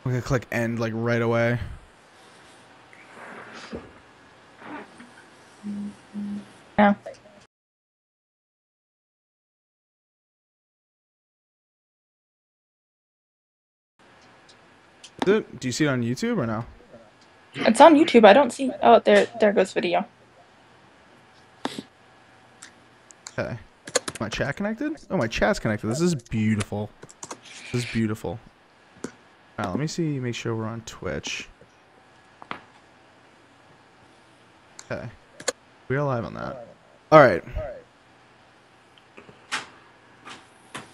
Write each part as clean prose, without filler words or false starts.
I'm gonna click end like right away. Yeah. Do you see it on YouTube or no? It's on YouTube. I don't see. Oh, there goes video. Okay. My chat connected? Oh, my chat's connected. This is beautiful. This is beautiful. All right, let me see. Make sure we're on Twitch. Okay. We are live on that. All right.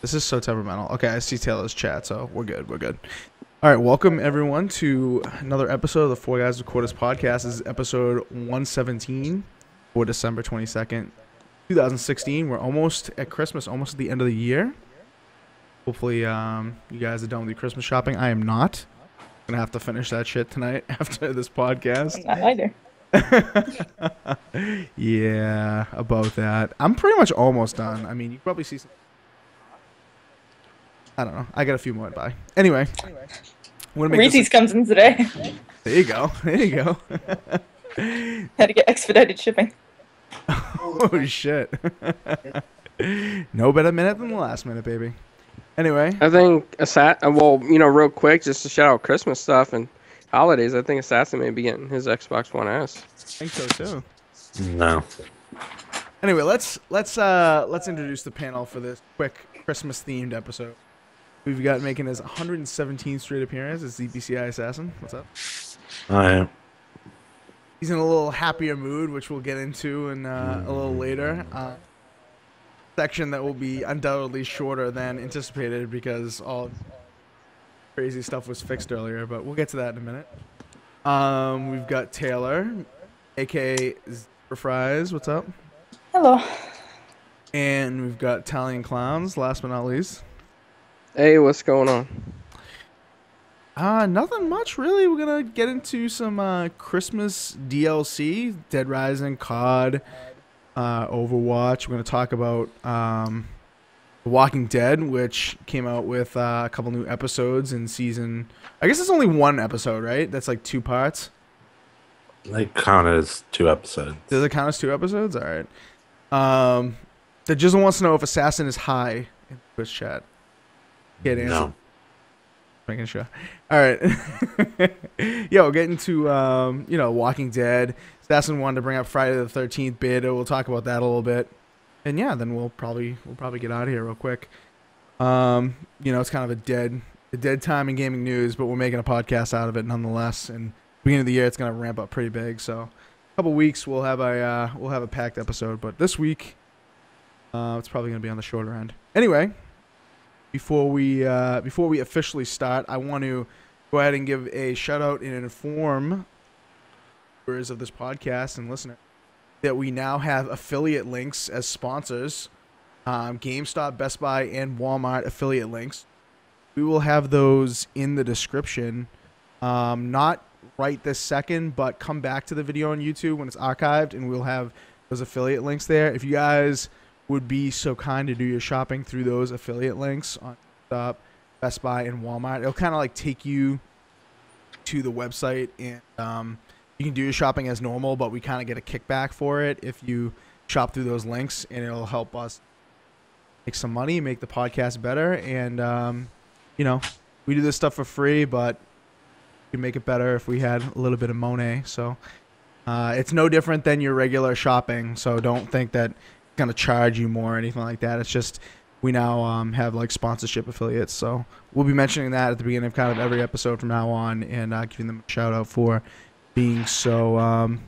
This is so temperamental. Okay, I see Taylor's chat, so we're good. We're good. All right, welcome everyone to another episode of the 4GwQPodcast podcast. This is episode 117 for December 22nd, 2016. We're almost at Christmas, almost at the end of the year. Hopefully, you guys are done with your Christmas shopping. I am not. I'm gonna have to finish that shit tonight after this podcast. Not either. Yeah, about that. I'm pretty much almost done. I mean, you probably see some. I don't know. I got a few more to buy. Anyway. Reese's comes in today. There you go. There you go. Had to get expedited shipping. Oh, shit. No better minute than the last minute, baby. Anyway. I think real quick, just to shout out Christmas stuff and holidays, I think Assassin may be getting his Xbox One S. I think so, too. No. Anyway, let's introduce the panel for this quick Christmas-themed episode. We've got making his 117th straight appearance is ZBCI Assassin. What's up? I He's in a little happier mood, which we'll get into in a little later. Section that will be undoubtedly shorter than anticipated because all crazy stuff was fixed earlier, but we'll get to that in a minute. We've got Taylor, aka Zebra Fries. What's up? Hello. And we've got Italian Clowns, last but not least. Hey, what's going on? Nothing much really. We're gonna get into some Christmas DLC, Dead Rising, COD, Overwatch. We're gonna talk about The Walking Dead, which came out with a couple new episodes in season. I guess it's only one episode, right? That's like 2 parts. they count as 2 episodes. Does it count as 2 episodes? All right. The Jizzle wants to know if Assassin is high in Twitch chat. Can't answer. No. Making sure. All right. Yo, getting to Walking Dead. Assassin wanted to bring up Friday the 13th beta. We'll talk about that a little bit. And yeah, then we'll probably get out of here real quick. It's kind of a dead time in gaming news, but we're making a podcast out of it nonetheless. And beginning of the year, it's gonna ramp up pretty big. So, a couple weeks we'll have a packed episode. But this week, it's probably gonna be on the shorter end. Anyway. Before we officially start, I want to go ahead and give a shout out and inform viewers of this podcast and listeners that we now have affiliate links as sponsors. GameStop, Best Buy, and Walmart affiliate links. We will have those in the description. Not right this second, but come back to the video on YouTube when it's archived, and we'll have those affiliate links there. If you guys would be so kind to do your shopping through those affiliate links on GameStop, Best Buy, and Walmart. It'll kind of like take you to the website, and you can do your shopping as normal, but we kind of get a kickback for it if you shop through those links, and it'll help us make some money, make the podcast better, and we do this stuff for free, but we can make it better if we had a little bit of money. So it's no different than your regular shopping, so don't think that gonna charge you more or anything like that. It's just we now have like sponsorship affiliates, so we'll be mentioning that at the beginning of kind of every episode from now on, and giving them a shout out for being so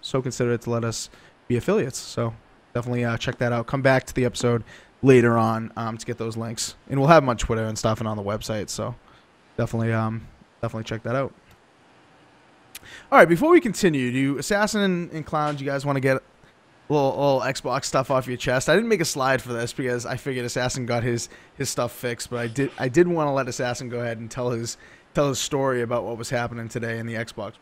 so considerate to let us be affiliates. So definitely check that out. Come back to the episode later on to get those links, and we'll have them on Twitter and stuff and on the website, so definitely check that out. All right, before we continue, do Assassin and Clowns, you guys want to get little Xbox stuff off your chest? I didn't make a slide for this because I figured Assassin got his stuff fixed, but I did want to let Assassin go ahead and tell his story about what was happening today in the Xbox.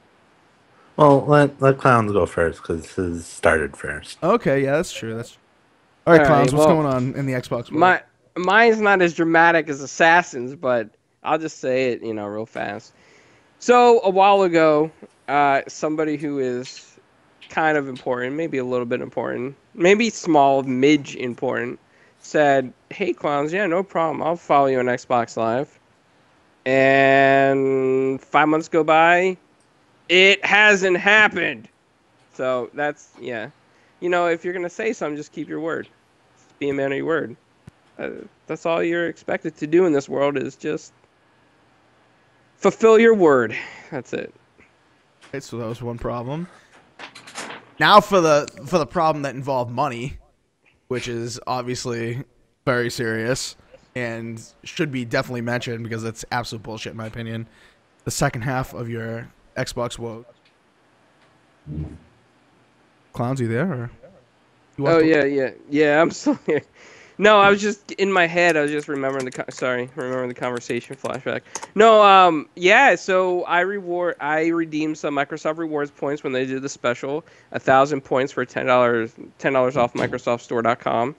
Well, let Clowns go first because his started first. Okay, yeah, that's true. All right, Clowns, what's going on in the Xbox world? Mine's not as dramatic as Assassin's, but I'll just say it, real fast. So a while ago, somebody who is kind of important, maybe a little bit important, maybe small, midge important, said, "Hey, clowns, yeah, no problem. I'll follow you on Xbox Live." And 5 months go by, it hasn't happened. So that's, yeah. If you're gonna say something, just keep your word. Just be a man of your word. That's all you're expected to do in this world is just fulfill your word. That's it. Okay, so that was one problem. Now for the problem that involved money, which is obviously very serious and should be definitely mentioned because it's absolute bullshit in my opinion. The second half of your Xbox woes. Clowns, you there? Or you Oh yeah. I'm still here. No, I was just in my head. I was just remembering remembering the conversation flashback. No, yeah. So I redeemed some Microsoft Rewards points when they did the special, 1,000 points for $10 off MicrosoftStore.com,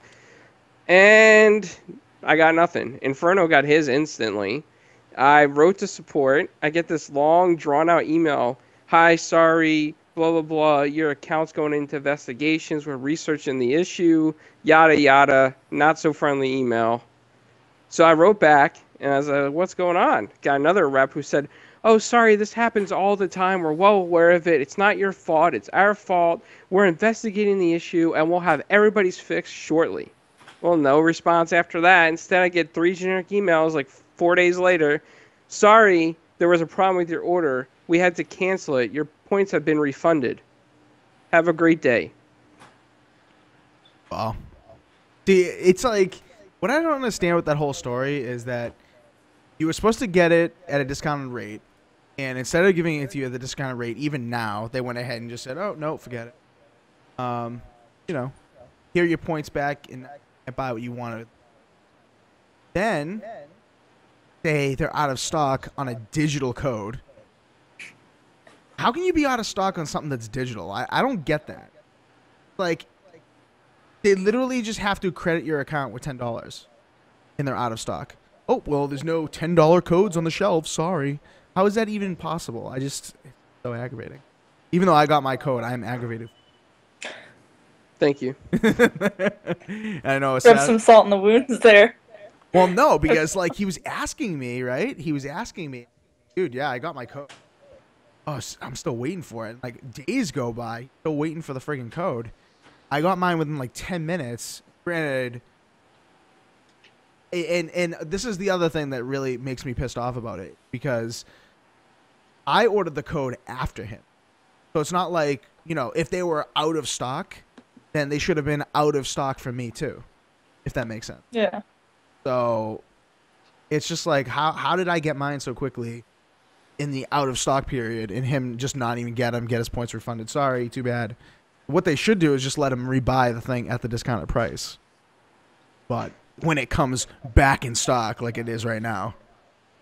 and I got nothing. Inferno got his instantly. I wrote to support. I get this long, drawn-out email. Hi, sorry, blah, blah, blah. Your account's going into investigations. We're researching the issue. Yada, yada. Not so friendly email. So I wrote back, and I was like, what's going on? Got another rep who said, oh, sorry, this happens all the time. We're well aware of it. It's not your fault. It's our fault. We're investigating the issue, and we'll have everybody's fixed shortly. Well, no response after that. Instead, I get 3 generic emails like 4 days later. Sorry, there was a problem with your order. We had to cancel it. Your points have been refunded. Have a great day. Wow. See, it's like what I don't understand with that whole story is that you were supposed to get it at a discounted rate, and instead of giving it to you at the discounted rate, even now they went ahead and just said, "Oh no, forget it." Here are your points back and buy what you wanted. Then say they're out of stock on a digital code. How can you be out of stock on something that's digital? I don't get that. Like, they literally just have to credit your account with $10 and they're out of stock. Oh, well, there's no $10 codes on the shelf. Sorry. How is that even possible? It's so aggravating. Even though I got my code, I am aggravated. Thank you. I know. Rub some salt in the wounds there. Well, no, because like he was asking me, right? He was asking me, dude, yeah, I got my code. Oh, I'm still waiting for it. Like days go by, still waiting for the friggin' code. I got mine within like 10 minutes. Granted, and this is the other thing that really makes me pissed off about it because I ordered the code after him. So it's not like, if they were out of stock, then they should have been out of stock for me too, if that makes sense. Yeah. So it's just like, how did I get mine so quickly in the out of stock period and him just not even get his points refunded? Sorry, too bad. What they should do is just let him rebuy the thing at the discounted price. But when it comes back in stock like it is right now.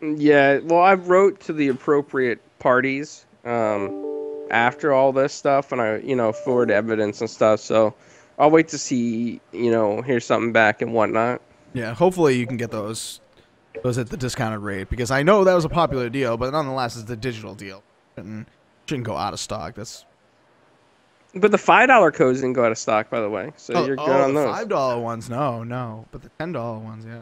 Yeah, well, I wrote to the appropriate parties after all this stuff, and I, forward evidence and stuff. So I'll wait to see, hear something back and whatnot. Yeah, hopefully you can get those at the discounted rate because I know that was a popular deal, but nonetheless, it's the digital deal. Shouldn't go out of stock. But the $5 codes didn't go out of stock, by the way. So you're good on those. The $5 ones, no, but the $10 ones, yeah.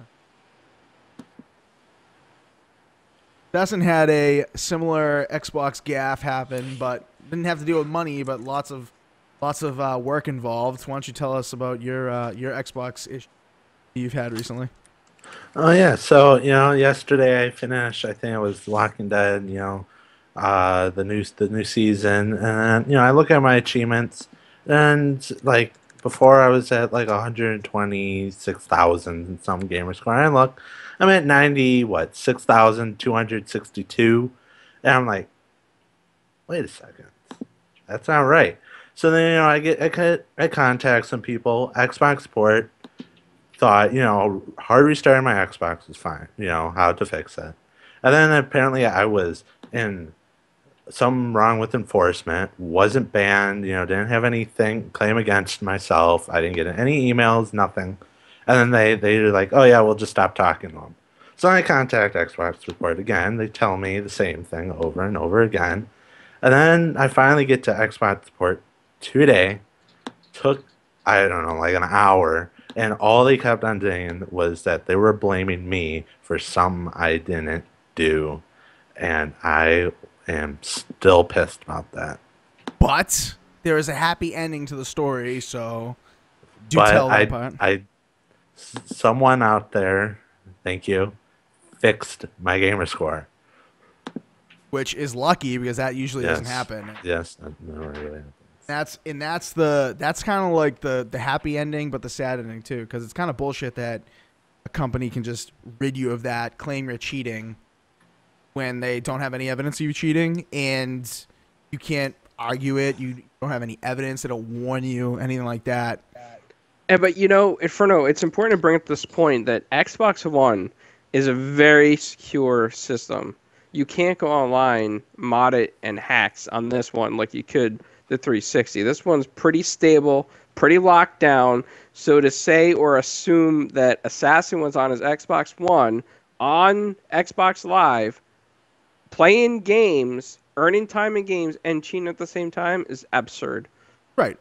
Dustin had a similar Xbox gaffe happen, but didn't have to deal with money, but lots of work involved. Why don't you tell us about your Xbox issue you've had recently? Oh yeah, so yesterday I finished. I think it was Walking Dead. The new season, and I look at my achievements, and like before I was at like 126,000 and some gamer score. And I look, I'm at 6,262, and I'm like, wait a second, that's not right. So then I contact some people, Xbox support. Thought, hard restarting my Xbox is fine. How to fix it. And then apparently I was in something wrong with enforcement, wasn't banned, didn't have anything claim against myself. I didn't get any emails, nothing. And then they're like, oh yeah, we'll just stop talking to them. So I contact Xbox support again. They tell me the same thing over and over again. And then I finally get to Xbox support today. Took, I don't know, like an hour. And all they kept on saying was that they were blaming me for something I didn't do. And I am still pissed about that. But there is a happy ending to the story, so do But tell that part. Someone out there, thank you, fixed my gamer score. Which is lucky because that usually doesn't happen. Yes, that never really happens. That's kind of like the happy ending, but the sad ending too, because it's kind of bullshit that a company can just rid you of that, claim you're cheating, when they don't have any evidence of you cheating, and you can't argue it. You don't have any evidence. They don't warn you, anything like that. But Inferno, it's important to bring up this point that Xbox One is a very secure system. You can't go online, mod it, and hacks on this one like you could the 360. This one's pretty stable, pretty locked down. So to say or assume that Assassin was on his Xbox One on Xbox Live, playing games, earning time in games, and cheating at the same time is absurd. Right.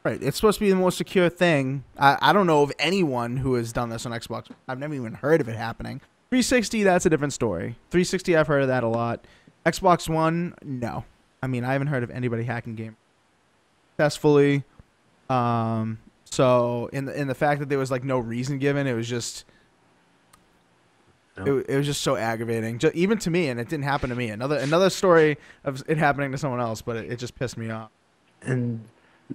It's supposed to be the most secure thing. I don't know of anyone who has done this on Xbox. I've never even heard of it happening. 360, that's a different story. 360, I've heard of that a lot. Xbox One, no. I mean, I haven't heard of anybody hacking game successfully. So in the fact that there was like no reason given, it was just it was just so aggravating, even to me, and it didn't happen to me. Another story of it happening to someone else, but it just pissed me off. And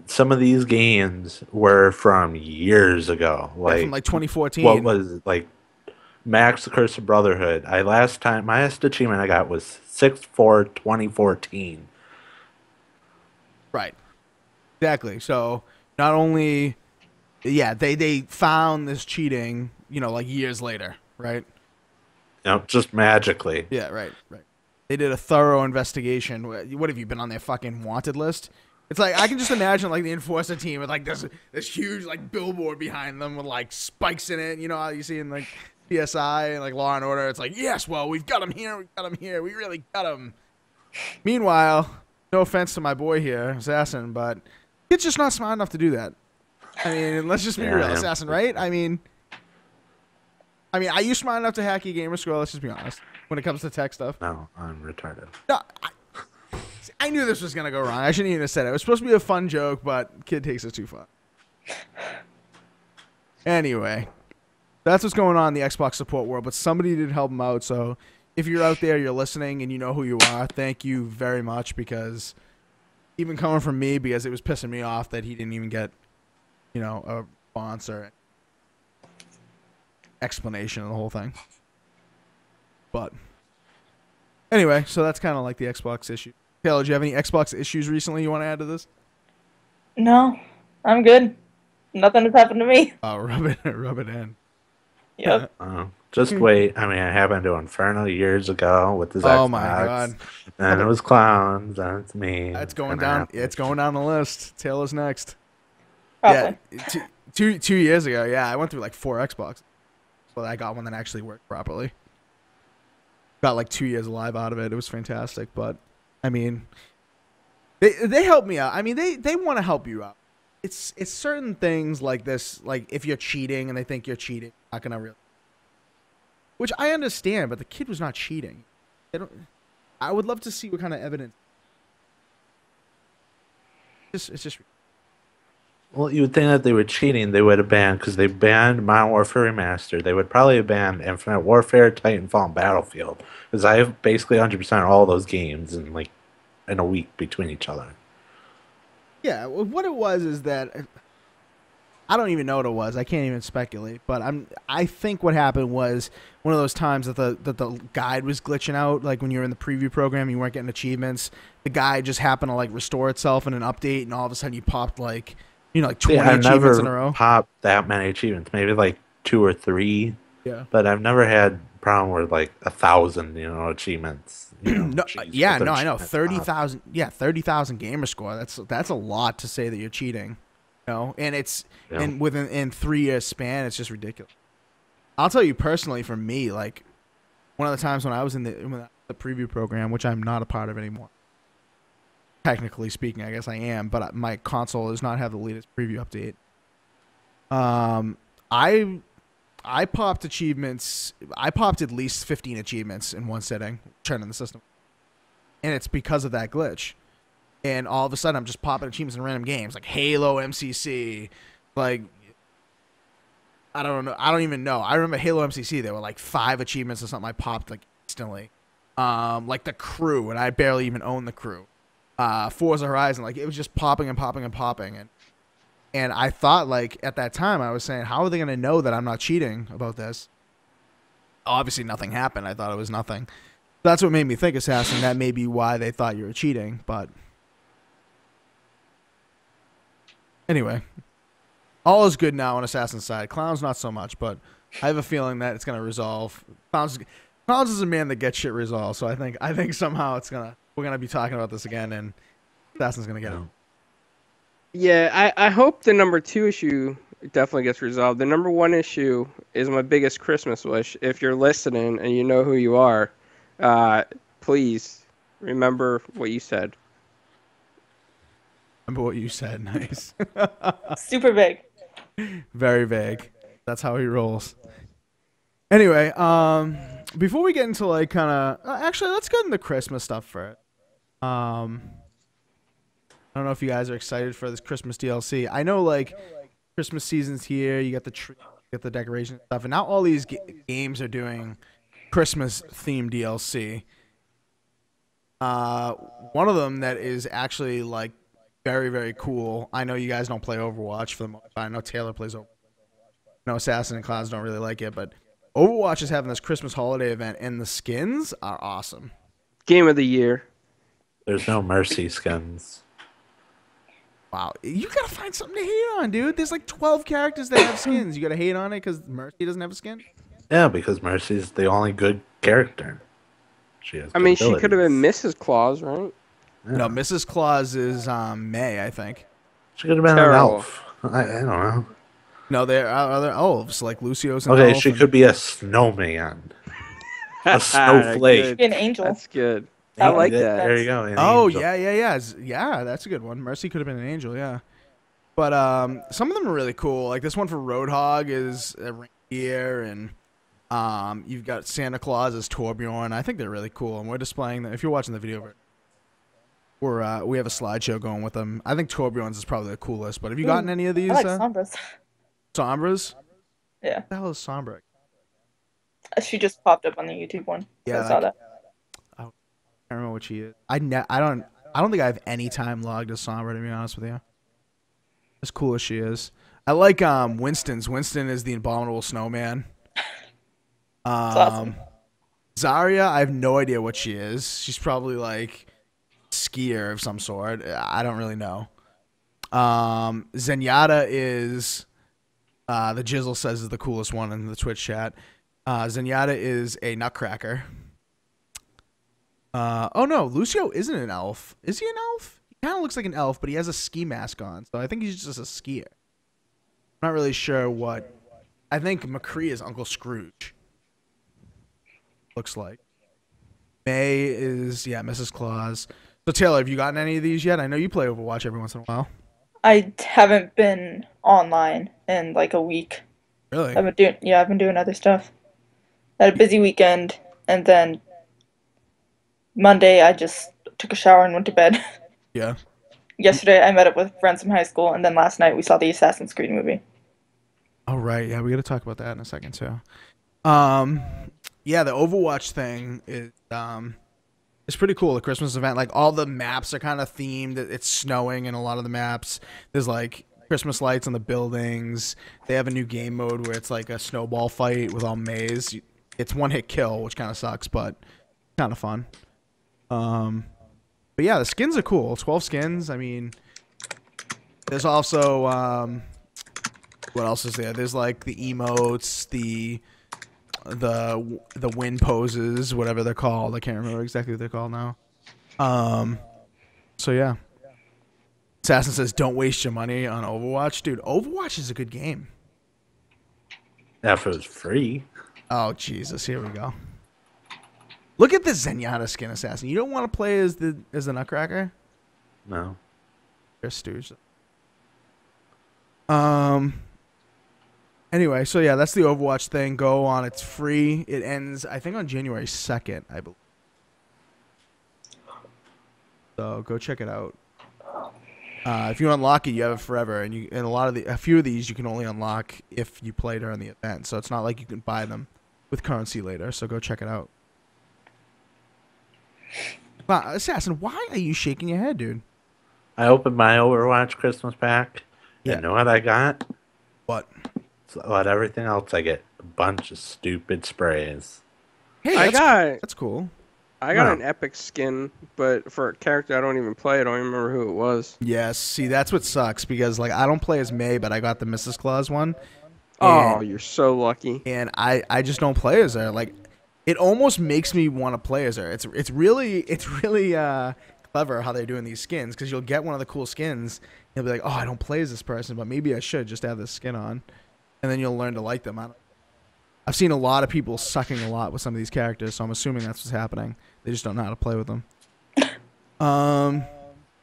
some of these games were from years ago, from like 2014. What was it, like Max the Curse of Brotherhood? My last achievement I got was 6/4/2014. Right. Exactly. So not only, they found this cheating, like years later, right? Just magically. Yeah, right. They did a thorough investigation. What have you been on their fucking wanted list? It's like I can just imagine like the enforcer team with like this huge like billboard behind them with like spikes in it. You know how you see in like PSI and like Law and Order. It's like, yes, well, we've got him here. We really got him. Meanwhile, no offense to my boy here, Assassin, but it's just not smart enough to do that. I mean, let's just be real, Assassin, right? I mean, are you smart enough to hack your gamer score? Let's just be honest. When it comes to tech stuff. No, I'm retarded. No, I knew this was gonna go wrong. I shouldn't even have said it. It was supposed to be a fun joke, but kid takes it too far. Anyway, that's what's going on in the Xbox support world. But somebody did help him out. So if you're out there, you're listening, and you know who you are, thank you very much. Because even coming from me, because it was pissing me off that he didn't even get, a response or explanation of the whole thing. But anyway, so that's kind of like the Xbox issue. Taylor, do you have any Xbox issues recently you want to add to this? No, I'm good. Nothing has happened to me. Oh, rub it in. Yep. Just wait. I mean, it happened to Inferno years ago with his Xbox. Oh my god. And it was clowns, and it's me. It's going down. It's going down the list. Taylor's next. Probably. Yeah, 2 years ago. Yeah, I went through like 4 Xboxes. Well, I got one that actually worked properly. Got like 2 years alive out of it. It was fantastic, but I mean, they helped me out. I mean, they want to help you out. It's certain things like this, like if you're cheating and they think you're cheating, not gonna really. Which I understand, but the kid was not cheating. I would love to see what kind of evidence. It's just. Well, you would think that they were cheating. They would have banned, because they banned Modern Warfare Remastered. They would probably have banned Infinite Warfare, Titanfall, and Battlefield. Because I have basically 100% all those games in a week between each other. Yeah, what it was is that I don't even know what it was. I can't even speculate. But I think what happened was one of those times that the guide was glitching out. Like when you were in the preview program, you weren't getting achievements. The guide just happened to like restore itself in an update, and all of a sudden you popped like 20 achievements in a row. I've never popped that many achievements. Maybe like 2 or 3. Yeah. But I've never had a problem with like 1,000, achievements. No, I know 30,000. Yeah, 30,000 gamer score. That's a lot to say that you're cheating. And it's and within 3 years span, it's just ridiculous. I'll tell you personally, for me, like one of the times when I was in the preview program, which I'm not a part of anymore. Technically speaking, I guess I am, but my console does not have the latest preview update. I popped achievements. I popped at least 15 achievements in one sitting, turning the system, and it's because of that glitch. And all of a sudden, I'm just popping achievements in random games like Halo MCC, like I don't know. I don't even know. I remember Halo MCC. There were like 5 achievements or something. I popped like instantly, like the crew, and I barely even owned the crew. Forza Horizon, like it was just popping and popping and popping, and I thought like at that time I was saying, how are they gonna know that I'm not cheating about this? Obviously, nothing happened. I thought it was nothing. That's what made me think Assassin. That may be why they thought you were cheating, but. Anyway, all is good now on Assassin's side. Clown's not so much, but I have a feeling that it's gonna resolve. Clown's is a man that gets shit resolved, so I think somehow we're gonna be talking about this again, and Assassin's gonna get it. Yeah, I hope the number 2 issue definitely gets resolved. The number 1 issue is my biggest Christmas wish. If you're listening and you know who you are, please remember what you said. Remember what you said. Nice. Super big. Very vague. That's how he rolls. Anyway, before we get into like kind of actually, let's get into Christmas stuff first. I don't know if you guys are excited for this Christmas DLC. I know like Christmas season's here. You got the tree, you got the decoration stuff, and now all these games are doing Christmas themed DLC. One of them that is actually like very, very cool. I know you guys don't play Overwatch for the most part. I know Taylor plays Overwatch. No, Assassin and Clouds don't really like it, but Overwatch is having this Christmas holiday event, and the skins are awesome. Game of the year. There's no Mercy skins. Wow. You got to find something to hate on, dude. There's like 12 characters that have skins. You got to hate on it because Mercy doesn't have a skin? Yeah, because Mercy's the only good character. She has. I mean, she abilities. could have been Mrs. Claus, right? Yeah. No, Mrs. Claus is May, I think. She could have been Terrible. an elf. I don't know. No, there are other elves like Lucio's an Okay, elf. she could be a snowman. A snowflake. Good. Be an angel. That's good. That I one. like Yeah, that. There you go. an Oh, angel. yeah, that's a good one. Mercy could have been an angel, yeah. But some of them are really cool. Like this one for Roadhog is a reindeer, and you've got Santa Claus as Torbjorn. I think they're really cool, and we're displaying them. If you're watching the video, we have a slideshow going with them. I think Torbjorn's is probably the coolest. But have you gotten any of these? I like Sombras. Sombras? Yeah. What the hell is Sombra? She just popped up on the YouTube one. So Yeah, I saw like- that. I don't remember what she is. I don't think I have any time logged as Sombra, to be honest with you. As cool as she is. I like Winston's. Winston is the abominable snowman. awesome. Zarya, I have no idea what she is. She's probably like skier of some sort. I don't really know. Zenyatta is the Jizzle says is the coolest one in the Twitch chat. Zenyatta is a nutcracker. Oh no, Lucio isn't an elf. Is he an elf? He kind of looks like an elf, but he has a ski mask on, so I think he's just a skier. I'm not really sure what. I think McCree is Uncle Scrooge. Looks like. May is Mrs. Claus. So Taylor, have you gotten any of these yet? I know you play Overwatch every once in a while. I haven't been online in like a week. Really? I've been doing other stuff. Had a busy weekend, and then Monday I just took a shower and went to bed. Yeah. Yesterday I met up with friends from high school, and then last night we saw the Assassin's Creed movie. Oh right, yeah, we got to talk about that in a second too. Yeah, the Overwatch thing is it's pretty cool. The Christmas event, like all the maps are kind of themed. It's snowing in a lot of the maps. There's like Christmas lights on the buildings. They have a new game mode where it's like a snowball fight with all maze. It's one hit kill, which kind of sucks, but kind of fun. But yeah, the skins are cool. 12 skins. I mean, there's also what else is there? There's like the emotes, the win poses, whatever they're called. I can't remember exactly what they're called now. So yeah. Assassin says, "Don't waste your money on Overwatch, dude. Overwatch is a good game." Yeah, if it was free. Oh Jesus, here we go. Look at the Zenyatta skin assassin. You don't want to play as the Nutcracker? No. You're a stooge. Anyway, so yeah, that's the Overwatch thing. Go on. It's free. It ends, I think, on January 2nd, I believe. So go check it out. If you unlock it, you have it forever, and a few of these you can only unlock if you play during the event. So it's not like you can buy them with currency later. So go check it out. Wow, Assassin, why are you shaking your head, dude? I opened my Overwatch Christmas pack. Yeah. You know what I got? What? So, like everything else, I get a bunch of stupid sprays. Hey, that's cool. I got an epic skin, but for a character I don't even play, I don't even remember who it was. Yes, see, that's what sucks, because like I don't play as May, but I got the Mrs. Claus one. Oh, you're so lucky. And I just don't play as her. Like, it almost makes me want to play as her. It's really clever how they're doing these skins, because you'll get one of the cool skins, and you'll be like, oh, I don't play as this person, but maybe I should just have this skin on, and then you'll learn to like them. I've seen a lot of people sucking a lot with some of these characters, so I'm assuming that's what's happening. They just don't know how to play with them. Oh,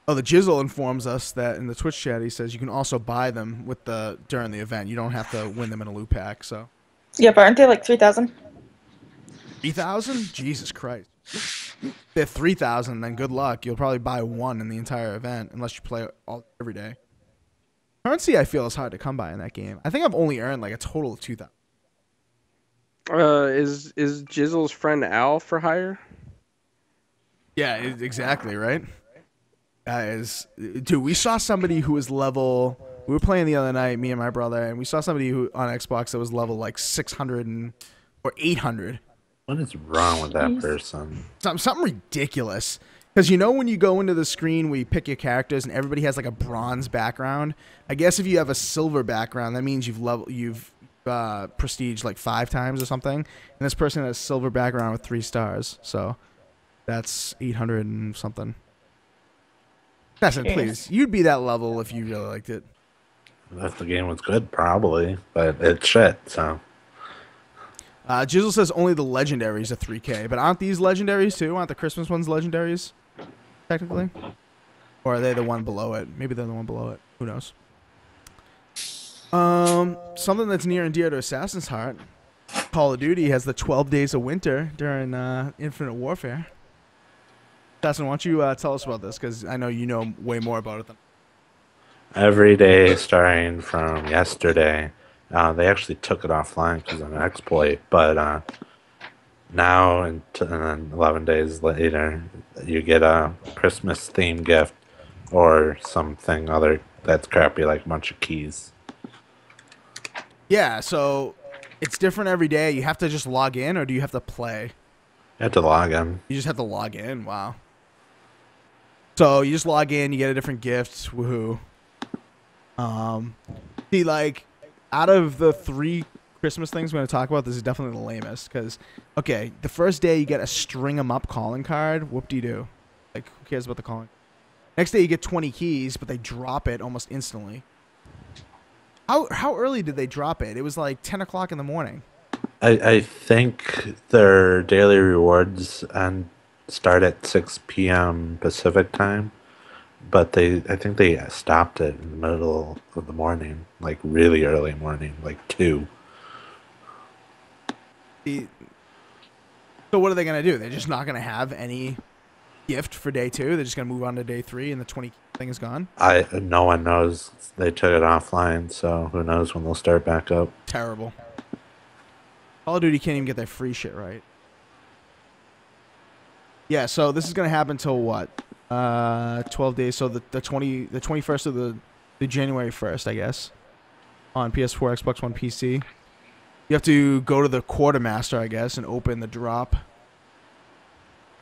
the Jizzle informs us that in the Twitch chat, he says you can also buy them during the event. You don't have to win them in a loot pack. So. Yeah, but aren't they like 3,000? 3,000? Jesus Christ. If they're 3,000, then good luck. You'll probably buy one in the entire event unless you play every day. Currency, I feel, is hard to come by in that game. I think I've only earned like a total of 2,000. Is Jizzle's friend Al for hire? Yeah, exactly, right? Dude, we saw somebody who was level. We were playing the other night, me and my brother, and we saw somebody who on Xbox that was level like 600 or 800. What is wrong with that person? Something ridiculous. Because you know when you go into the screen where you pick your characters and everybody has like a bronze background. I guess if you have a silver background, that means you've prestige like 5 times or something. And this person has a silver background with 3 stars. So that's 800 and something. That's it, please. You'd be that level if you really liked it. If the game was good, probably. But it's shit, so. Jizzle says only the legendaries are 3K. But aren't these legendaries too? Aren't the Christmas ones legendaries? Technically? Or are they the one below it? Maybe they're the one below it. Who knows? Something that's near and dear to Assassin's heart. Call of Duty has the 12 days of winter during Infinite Warfare. Assassin, why don't you tell us about this? Because I know you know way more about it than. Every day starting from yesterday. They actually took it offline because of an exploit, but now and then 11 days later, you get a Christmas themed gift or something other that's crappy, like a bunch of keys. Yeah, so it's different every day. You have to just log in, or do you have to play? You have to log in. You just have to log in. Wow. So you just log in, you get a different gift. Woohoo. See, like, out of the 3 Christmas things we're going to talk about, this is definitely the lamest. Because, okay, the first day you get a string 'em up calling card. Whoop-de-doo. Like, who cares about the calling? Next day you get 20 keys, but they drop it almost instantly. How early did they drop it? It was like 10 o'clock in the morning. I think their daily rewards start at 6 p.m. Pacific time. But I think they stopped it in the middle of the morning, like really early morning, like 2. So what are they going to do? They're just not going to have any gift for day 2? They're just going to move on to day 3 and the 20 thing is gone? No one knows. They took it offline, so who knows when they'll start back up. Terrible. Call of Duty can't even get their free shit right. Yeah, so this is going to happen till what? 12 days, so the 21st of the January 1st, I guess, on PS4, Xbox One, PC. You have to go to the quartermaster, I guess, and open the drop.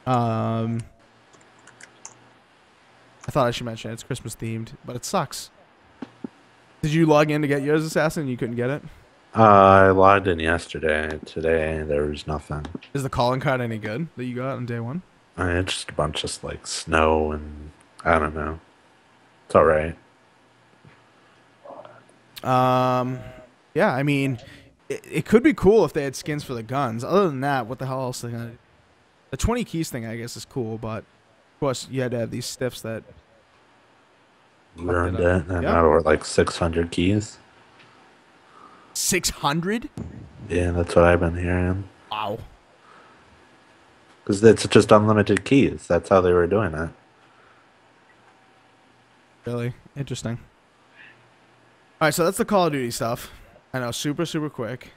I thought I should mention it's Christmas themed, but it sucks. Did you log in to get yours, Assassin, and you couldn't get it? I logged in yesterday. Today there was nothing. Is the calling card any good that you got on day 1? It's just a bunch of like snow and I don't know. It's all right. Yeah, I mean, it could be cool if they had skins for the guns. Other than that, what the hell else are they gonna do? The 20 keys thing, I guess, is cool, but of course you had to have these stiffs that Ruined up. it, and Yep. now we're like 600 keys. 600. Yeah, that's what I've been hearing. Wow. Because it's just unlimited keys. That's how they were doing it. Really interesting. All right, so that's the Call of Duty stuff. I know, super quick.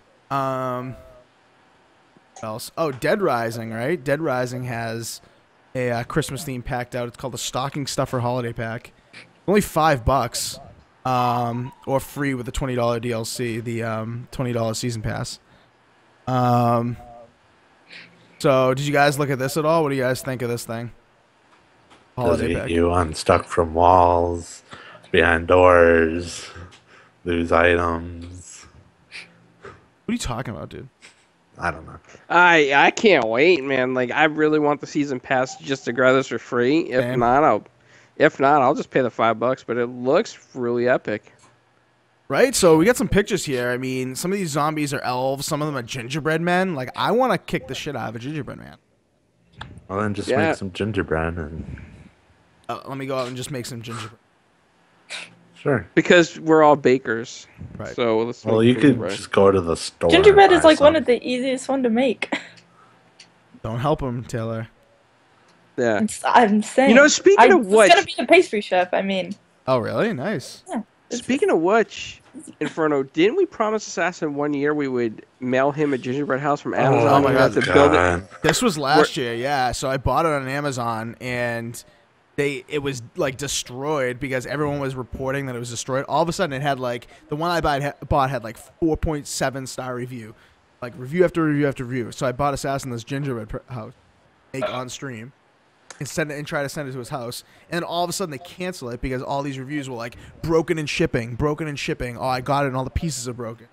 What else? Oh, Dead Rising, right? Dead Rising has a Christmas theme packed out. It's called the Stocking Stuffer Holiday Pack. Only $5, or free with the $20 DLC, the $20 season pass. So did you guys look at this at all? What do you guys think of this thing? Does Holiday it pack. get you unstuck from walls, behind doors, lose items? What are you talking about, dude? I don't know. I can't wait, man. Like, I really want the season pass just to grab this for free. If not, I'll just pay the $5. But it looks really epic. Right? So we got some pictures here. I mean, some of these zombies are elves. Some of them are gingerbread men. Like, I want to kick the shit out of a gingerbread man. Well, then just Yeah. make some gingerbread and Let me go out and just make some gingerbread. sure. Because we're all bakers. Right. So let's Well, make you could gingerbread. just go to the store. Gingerbread and is buy like one some. of the easiest one to make. Don't help him, Taylor. Yeah. I'm saying. You know, speaking of I was which- gonna be a pastry chef. I mean, Oh, really? Nice. Speaking of which, Inferno, didn't we promise Assassin 1 year we would mail him a gingerbread house from Amazon? Oh my We God. have to build it. This was last year, yeah. So I bought it on Amazon, and it was like destroyed because everyone was reporting that it was destroyed. All of a sudden, it had like the one I bought had like 4.7-star review, like review after review after review. So I bought Assassin this gingerbread house, make on stream, and try to send it to his house. And then all of a sudden they cancel it because all these reviews were like broken in shipping. Oh, I got it, and all the pieces are broken.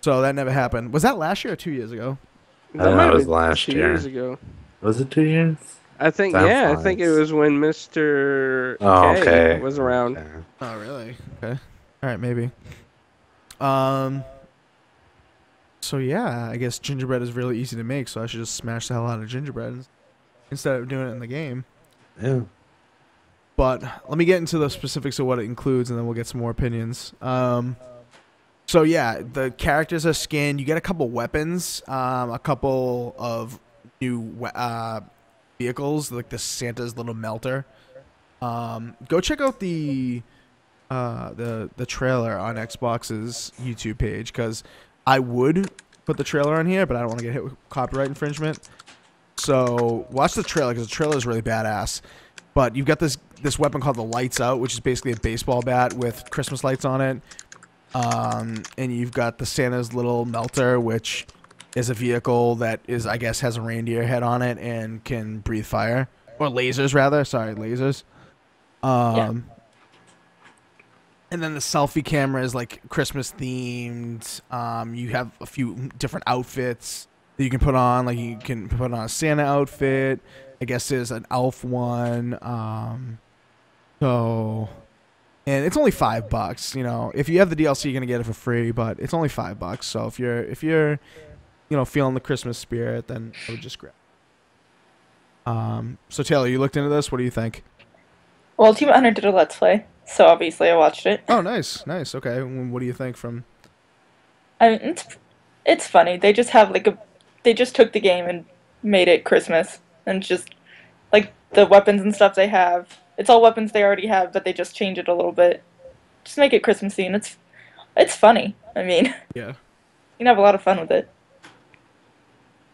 So that never happened. Was that last year or 2 years ago? That That might have was been last 2 year. years ago. Was it 2 years? I think, Time yeah, I think it flies. was when Mr. Oh, K okay. was around. Okay. Oh, really? Okay. All right, maybe. So yeah, I guess gingerbread is really easy to make, so I should just smash the hell out of gingerbread instead of doing it in the game. Yeah. But let me get into the specifics of what it includes, and then we'll get some more opinions. So yeah, the characters are skinned. You get a couple weapons, a couple of new vehicles, like the Santa's little melter. Go check out the trailer on Xbox's YouTube page, because I would put the trailer on here, but I don't want to get hit with copyright infringement. So watch the trailer, because the trailer is really badass. But you've got this weapon called the Lights Out, which is basically a baseball bat with Christmas lights on it. And you've got the Santa's little melter, which is a vehicle that is, I guess, has a reindeer head on it and can breathe fire. Or lasers, rather. Sorry, lasers. Yeah. And then the selfie camera is like Christmas themed. You have a few different outfits that you can put on. Like you can put on a Santa outfit. I guess there's an elf one. And it's only $5. You know, if you have the DLC, you're gonna get it for free, but it's only $5. So if you're feeling the Christmas spirit, then I would just grab it. So Taylor, you looked into this. What do you think? well, Team Hunter did a Let's Play, so obviously I watched it. Oh, nice. Okay, what do you think from? I mean, it's funny. They just have they just took the game and made it Christmas, and just like the weapons and stuff they have. It's all weapons they already have, but they just change it a little bit. Just make it Christmassy, and it's funny. I mean, Yeah. you can have a lot of fun with it.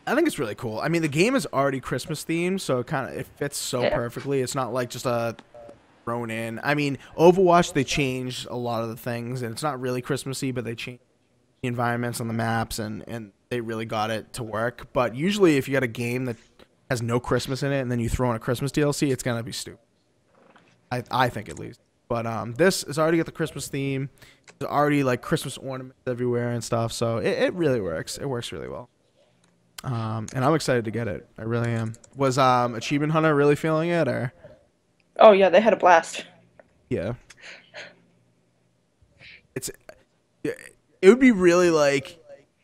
I think it's really cool. I mean, the game is already Christmas themed, so it fits so Yeah. perfectly. It's not like just a thrown in. I mean, Overwatch, they changed a lot of the things, and it's not really Christmassy, but they changed the environments on the maps, and they really got it to work. But usually, if you got a game that has no Christmas in it, and then you throw in a Christmas DLC, it's gonna be stupid. I think, at least. But this is already got the Christmas theme. There's already like Christmas ornaments everywhere and stuff, so it really works. It works really well. And I'm excited to get it. I really am. Was Achievement Hunter really feeling it, or? Oh yeah, they had a blast. Yeah. It would be really like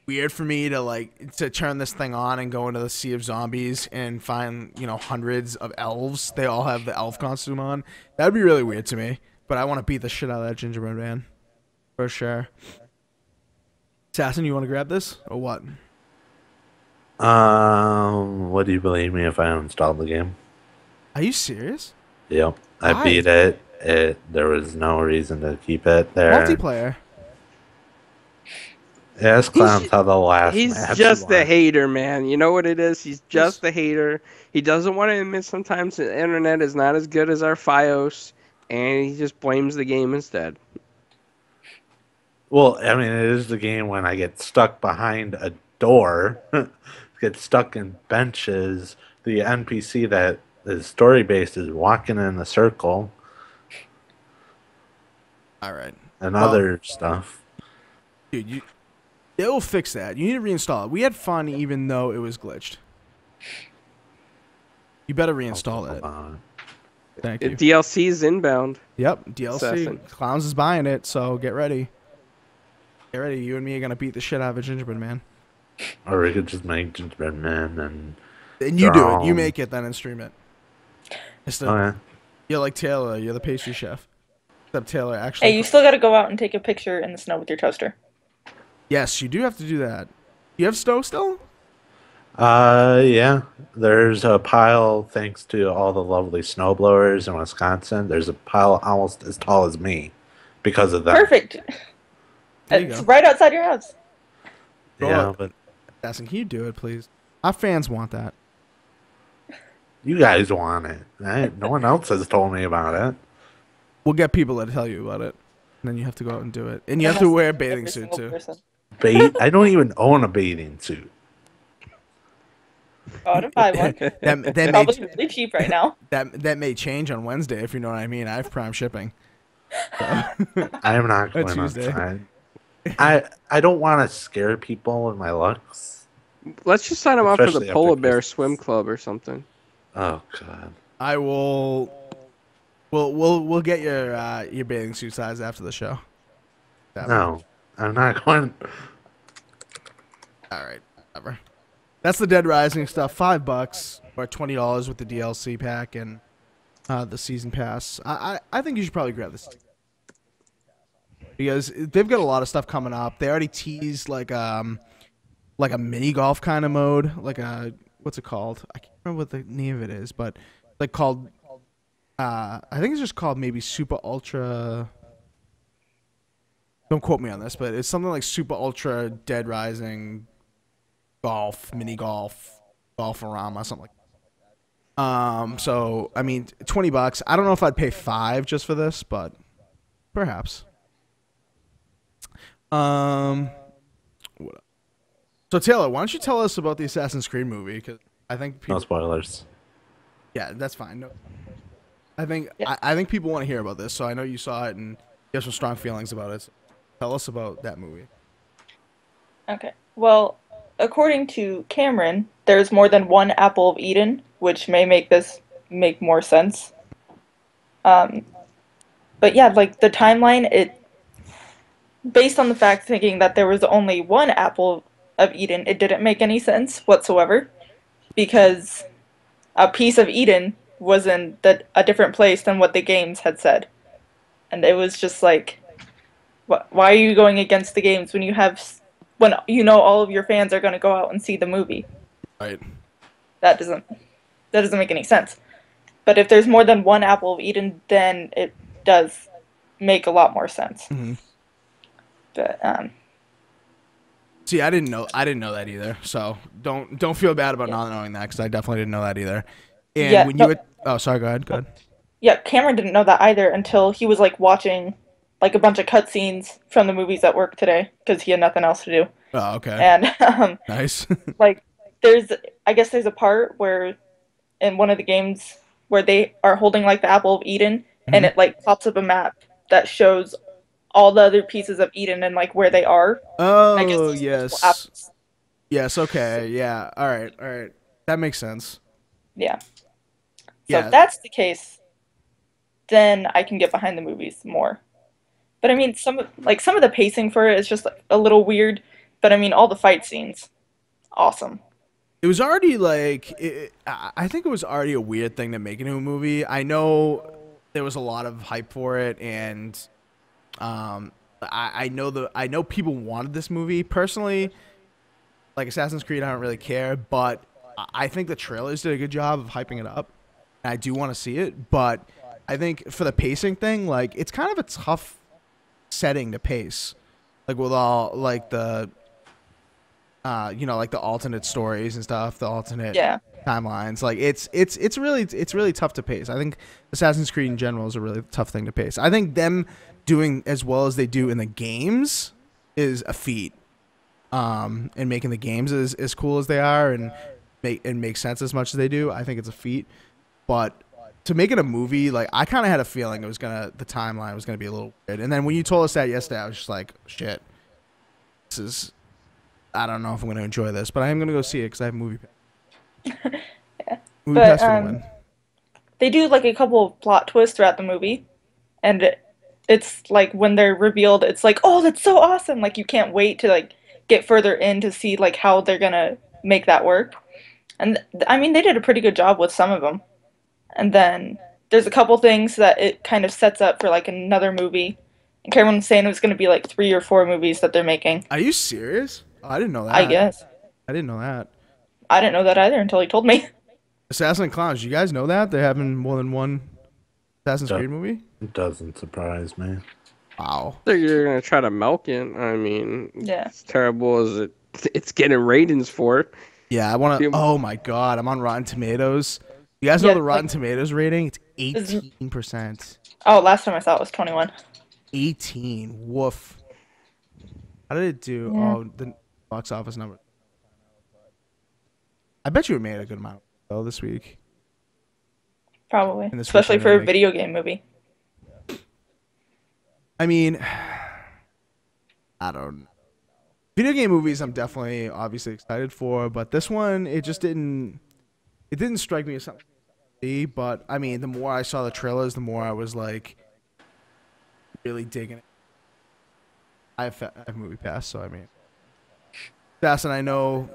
weird for me to turn this thing on and go into the sea of zombies and find hundreds of elves. They all have the elf costume on. That'd be really weird to me. But I want to beat the shit out of that gingerbread man for sure. Assassin, you want to grab this or what? Would you believe me if I uninstalled the game? Are you serious? Yep. I Why? beat it. There was no reason to keep it there. Multiplayer. Yes, clowns how the last He's match just the went. hater, man. You know what it is? He's just the hater. He doesn't want to admit sometimes the internet is not as good as our FiOS, and he just blames the game instead. Well, I mean, it is the game when I get stuck behind a door, get stuck in benches. The NPC that is story based is walking in a circle All right. and Well, other stuff. Dude, it'll fix that. You need to reinstall it. We had fun even though it was glitched. You better reinstall it. Thank you. DLC is inbound. Yep, DLC. Assassin. Clowns is buying it, so get ready. Get ready. You and me are gonna beat the shit out of a gingerbread man. Or we could just make gingerbread men And you do it. You Um, make it then and stream it. Okay. You're like Taylor. You're the pastry chef. Except Taylor actually. Hey, you still gotta go out and take a picture in the snow with your toaster. Yes, you do have to do that. You have snow still? Yeah. There's a pile, thanks to all the lovely snowblowers in Wisconsin. There's a pile almost as tall as me because of that. Perfect. There you It's go. right outside your house. Yeah, but Assassin, can you do it, please? Our fans want that. you guys want it. Right? No one else has told me about it. We'll get people to tell you about it. And then you have to go out and do it. And you have to wear a bathing Every suit, single too. person. I don't even own a bathing suit. Go out and buy one. That Probably may really cheap right now. that may change on Wednesday, if you know what I mean. I have Prime shipping. I am not Or going Tuesday. outside. I don't want to scare people with my looks. Let's just sign him up for Especially the after Polar Bear Christmas. Swim Club or something. Oh God. I will. We'll get your bathing suit size after the show. No, I'm not going. All right, whatever. That's the Dead Rising stuff. $5 or $20 with the DLC pack and the season pass. I think you should probably grab this because they've got a lot of stuff coming up. They already teased like a mini golf kind of mode, like a what's it called? I can't remember what the name of it is, but like called. I think it's just called maybe Super Ultra. Don't quote me on this, but it's something like Super Ultra Dead Rising golf, mini golf, golf-a-rama, something like that. So I mean, $20. I don't know if I'd pay $5 just for this, but perhaps. What else? So Taylor, why don't you tell us about the Assassin's Creed movie? Because I think people, No spoilers. yeah, that's fine. No, I think Yeah. I think people want to hear about this. So I know you saw it and you have some strong feelings about it. So tell us about that movie. Okay. Well, according to Cameron, there's more than one Apple of Eden, which may make this make more sense. But yeah, like the timeline, based on the fact thinking that there was only one Apple of Eden, it didn't make any sense whatsoever, because a piece of Eden was in a different place than what the games had said, and it was just like, why are you going against the games when you know all of your fans are going to go out and see the movie? Right. That doesn't make any sense. But if there's more than one Apple of Eden, then it does make a lot more sense. Mhm. But See, I didn't know that either. So don't feel bad about not knowing that because I definitely didn't know that either. And Yeah, when no- you oh sorry, go ahead. yeah, Cameron didn't know that either until he was like watching like a bunch of cutscenes from the movies at work today because he had nothing else to do. Oh, okay. And Nice. like I guess there's a part where in one of the games where they are holding like the Apple of Eden and Mhm. it like pops up a map that shows all the other pieces of Eden and like where they are. I guess Oh, those are multiple yes. apples. Yes, okay. Yeah. All right. That makes sense. Yeah. So Yeah. if that's the case, then I can get behind the movies more. But I mean, some of the pacing for it is just like, a little weird But I mean, all the fight scenes, awesome. It was already like I think it was already a weird thing to make into a movie. I know there was a lot of hype for it, and I know people wanted this movie. Personally, like Assassin's Creed, I don't really care, but I think the trailers did a good job of hyping it up. I do want to see it, but I think for the pacing thing, like it's kind of a tough setting to pace, like with all like the like the alternate stories and stuff, the alternate Yeah. timelines. Like it's really tough to pace. I think Assassin's Creed in general is a really tough thing to pace. I think them doing as well as they do in the games is a feat. And making the games as cool as they are and make sense as much as they do, I think it's a feat. But to make it a movie, like I kind of had a feeling the timeline was gonna be a little weird. And then when you told us that yesterday, I was just like, shit, I don't know if I'm gonna enjoy this, but I am gonna go see it because I have movie pass. Yeah. Movie But pass for the win. they do like a couple of plot twists throughout the movie, and it's like when they're revealed, it's like, oh, that's so awesome! Like you can't wait to like get further in to see like how they're gonna make that work. And I mean, they did a pretty good job with some of them. And then there's a couple things that it kind of sets up for like another movie. And Cameron was saying it was going to be like 3 or 4 movies that they're making. Are you serious? Oh, I didn't know that. I guess. I didn't know that. I didn't know that either until he told me. Assassin and Clowns. You guys know that they're having more than one Assassin's Creed movie? It doesn't surprise me. Wow. So you're gonna try to milk it. I mean, Yeah. as terrible as it's getting ratings for. Yeah, I want to. Oh my god, I'm on Rotten Tomatoes. You guys know Yeah, the Rotten like- Tomatoes rating? It's 18%. Oh, last time I saw it was 21. 18. Woof. How did it do? Yeah. Oh, the box office number. I bet you it made a good amount though this week. Probably. And this Especially weekend for a remake. video game movie. I mean, I don't know. Video game movies, I'm definitely obviously excited for, but this one, it just didn't. It didn't strike me as something to see. But I mean, the more I saw the trailers, the more I was like, really digging it. I have Movie Pass, so I mean, Assassin, I know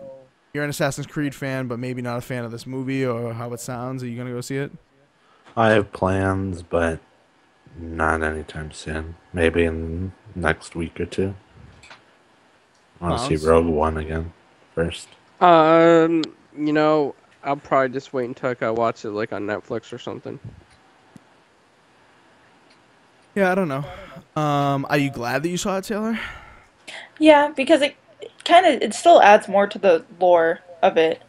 you're an Assassin's Creed fan, but maybe not a fan of this movie or how it sounds. Are you gonna go see it? I have plans, but not anytime soon. Maybe in next week or two. I want to see Sounds- Rogue One again first. You know, I'll probably just wait until I watch it like on Netflix or something. Yeah, I don't know. Are you glad that you saw it, Taylor? Yeah, because it still adds more to the lore of it,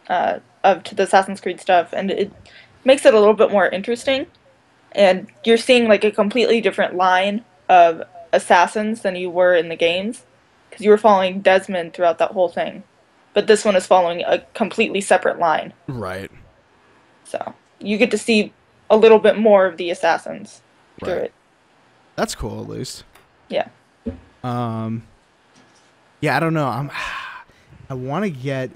to the Assassin's Creed stuff, and it makes it a little bit more interesting. And you're seeing like a completely different line of assassins than you were in the games, because you were following Desmond throughout that whole thing, but this one is following a completely separate line. Right. So you get to see a little bit more of the assassins through Right. it. That's cool, at least. Yeah. Yeah, I don't know. I want to get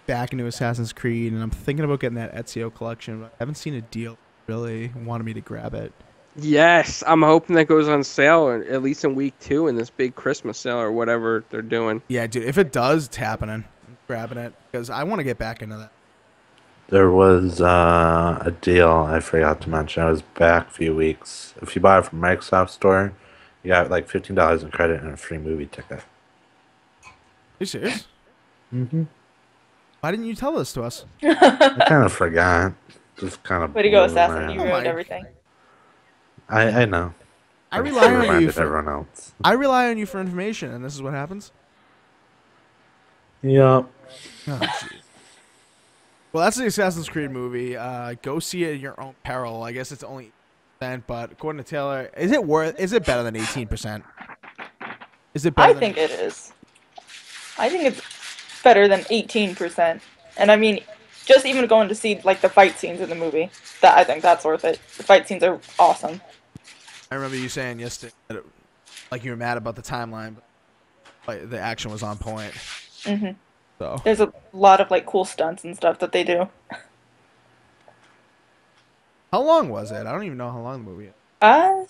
back into Assassin's Creed, and I'm thinking about getting that Ezio collection, but I haven't seen a deal that really wanted me to grab it. Yes, I'm hoping that goes on sale at least in week 2 in this big Christmas sale or whatever they're doing. Yeah, dude, if it does, it's happening. I'm grabbing it because I want to get back into that. There was a deal I forgot to mention. I was back a few weeks. If you buy it from Microsoft Store, you got like $15 in credit and a free movie ticket. Are you serious? Mm-hmm. Why didn't you tell this to us? I kind of forgot. Just kind of. Way to go, Assassin. You Oh ruined my- everything. I know. I I rely on you reminded for everyone else. I rely on you for information, and this is what happens. Yep. Oh, jeez. Well, that's the Assassin's Creed movie. Go see it at your own peril. I guess it's only 8%, but according to Taylor, is it better than 18%? Is it better I than think it is. I think it's better than 18%. And I mean, just even going to see like the fight scenes in the movie, I think that's worth it. The fight scenes are awesome. I remember you saying yesterday that like you were mad about the timeline, but like, the action was on point. hmm So There's a lot of like cool stunts and stuff that they do. how long was it? I don't even know how long the movie is. I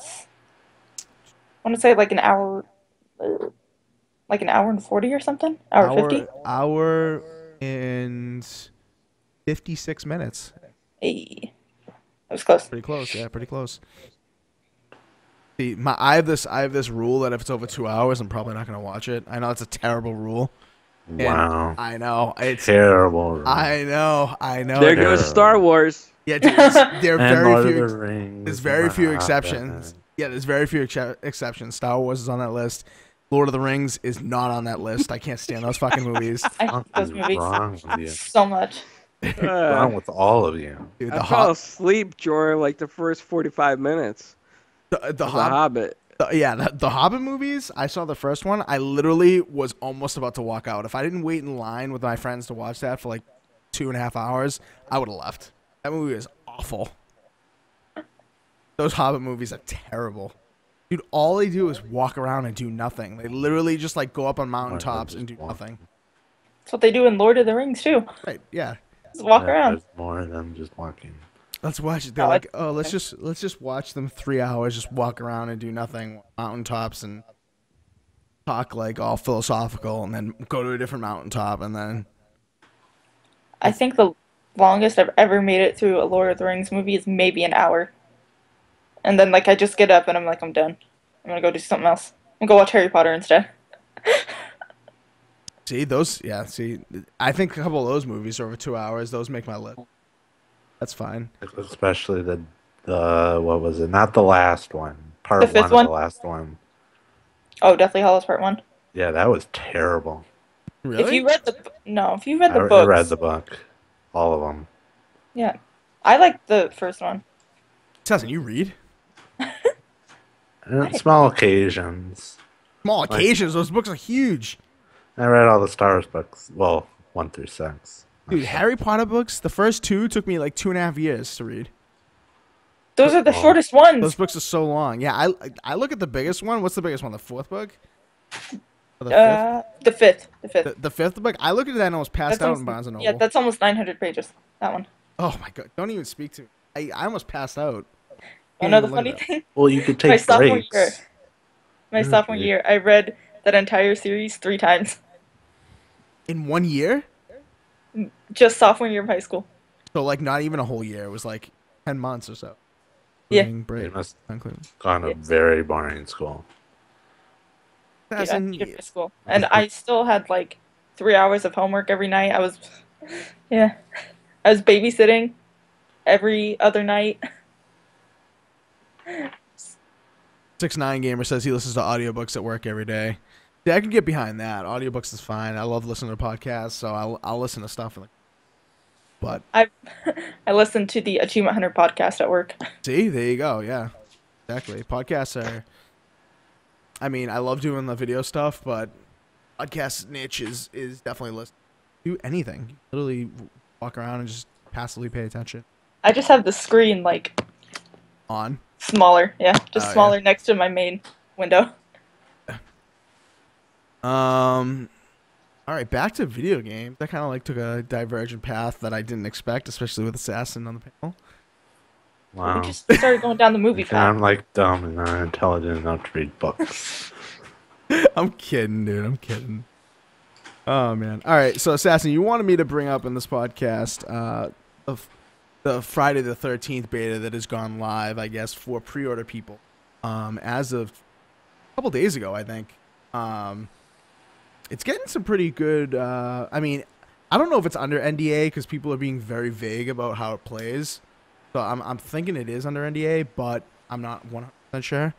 want to say like an hour. like an hour and 40 or something? Hour 50? Hour and 56 minutes. Hey, that was close. Pretty close, yeah, pretty close. See, I have this rule that if it's over 2 hours, I'm probably not gonna watch it. I know it's a terrible rule. And Wow. I know it's Terrible. I know. There goes Star Wars. Yeah, dude, there are And very Lord few. of the Rings. There's very few Wow. exceptions. Yeah, there's very few exceptions. Star Wars is on that list. Lord of the Rings is not on that list. I can't stand those fucking movies. I hate those Something's movies wrong with you. so much. Wrong with all of you. Dude, I fell asleep during like the first 45 minutes. the of The Hobbit. The Hobbit movies. I saw the first one. I literally was almost about to walk out. If I didn't wait in line with my friends to watch that for like 2.5 hours, I would have left. That movie is awful. Those Hobbit movies are terrible. Dude, all they do is walk around and do nothing. They literally just like go up on mountaintops and do nothing. That's what they do in Lord of the Rings too. Right, yeah. Just walk Yeah, around. There's more than just walking. Let's watch it. They're Oh, like, oh, let's just watch them 3 hours, just walk around and do nothing, mountaintops, and talk like all philosophical, and then go to a different mountaintop, and then I think the longest I've ever made it through a Lord of the Rings movie is maybe an hour. And then like I just get up and I'm like, I'm done. I'm gonna go do something else. I'm gonna go watch Harry Potter instead. see those. Yeah, see, I think a couple of those movies are over 2 hours. Those make my list. That's fine. Especially the what was it? Not the last one. Part The one fifth of one? the last one. Oh, Deathly Hallows Part 1. Yeah, that was terrible. Really? If you read the I books, read the book. All of them. yeah, I like the first one. Doesn't you read? And small occasions. Small occasions. Those books are huge. I read all the Star Wars books. Well, 1 through 6. Dude, Harry Potter books, the first two took me like 2.5 years to read. Those are the Oh. shortest ones. Those books are so long. Yeah, I look at the biggest one. What's the biggest one? The fourth book? Or the fifth? The fifth. The fifth book? I looked at that and almost passed out in Barnes & Noble. Yeah, that's almost 900 pages. That one. Oh my god, don't even speak to me. I almost passed out. Can't Another even look funny at that. thing. Well, you could My take sophomore breaks. year. My sophomore year, I read that entire series 3 times. In 1 year? Just sophomore year of high school. So like not even a whole year. It was like 10 months or so. Yeah. Including break. You must Including- have gone to very boring school. That's Yeah, in- I did school. And I still had like 3 hours of homework every night. I was babysitting every other night. 6ix9ine Gamer says he listens to audiobooks at work every day. Yeah, I can get behind that. Audiobooks is fine. I love listening to podcasts, so I'll listen to stuff. But I listened to the Achievement Hunter podcast at work. see, there you go. Yeah, exactly. Podcasts are. I mean, I love doing the video stuff, but podcast niche is definitely listen. Do anything. Literally walk around and just passively pay attention. I just have the screen like On. smaller. Yeah, just Oh, smaller next to my main window. All right, back to video games. That kind of like took a divergent path that I didn't expect, especially with Assassin on the panel. Wow. We just started going down the movie And path. I'm like dumb and unintelligent enough to read books. I'm kidding, dude. I'm kidding. Oh man. All right. So Assassin, you wanted me to bring up in this podcast of the Friday the 13th beta that has gone live, I guess, for pre-order people. As of a couple days ago, I think. It's getting some pretty good. I mean, I don't know if it's under NDA because people are being very vague about how it plays. So I'm thinking it is under NDA, but I'm not 100% sure.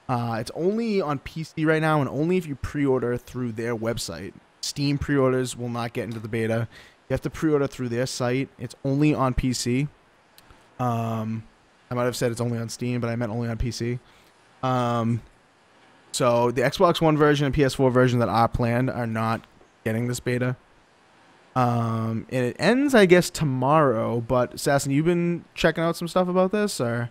It's only on PC right now, and only if you pre-order through their website. Steam pre-orders will not get into the beta. You have to pre-order through their site. It's only on PC. I might have said it's only on Steam, but I meant only on PC. So the Xbox One version and PS4 version that are planned are not getting this beta. And it ends, I guess, tomorrow. But Assassin, you've been checking out some stuff about this, or?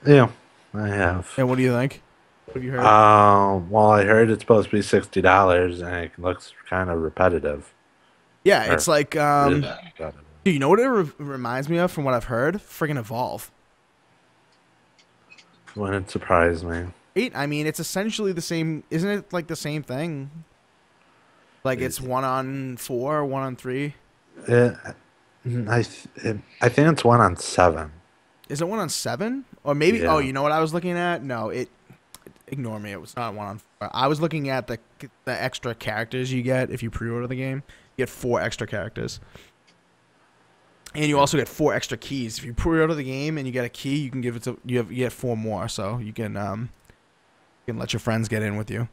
Yeah, I have. And what do you think? What have you heard? Well, I heard it's supposed to be $60, and it looks kind of repetitive. Yeah, it's like, Really repetitive. dude, you know what it reminds me of from what I've heard? Friggin' Evolve. Wouldn't surprise me. I mean, it's essentially the same. Isn't it like the same thing? Like it's 1-on-4, 1-on-3. I think it's 1-on-7. Is it 1-on-7? Or maybe? Yeah. Oh, you know what I was looking at? No, it. Ignore me. It was not 1-on-4. I was looking at the extra characters you get if you pre-order the game. You get 4 extra characters, and you also get 4 extra keys. If you pre-order the game and you get a key, you can give it to you get 4 more, so you can let your friends get in with you.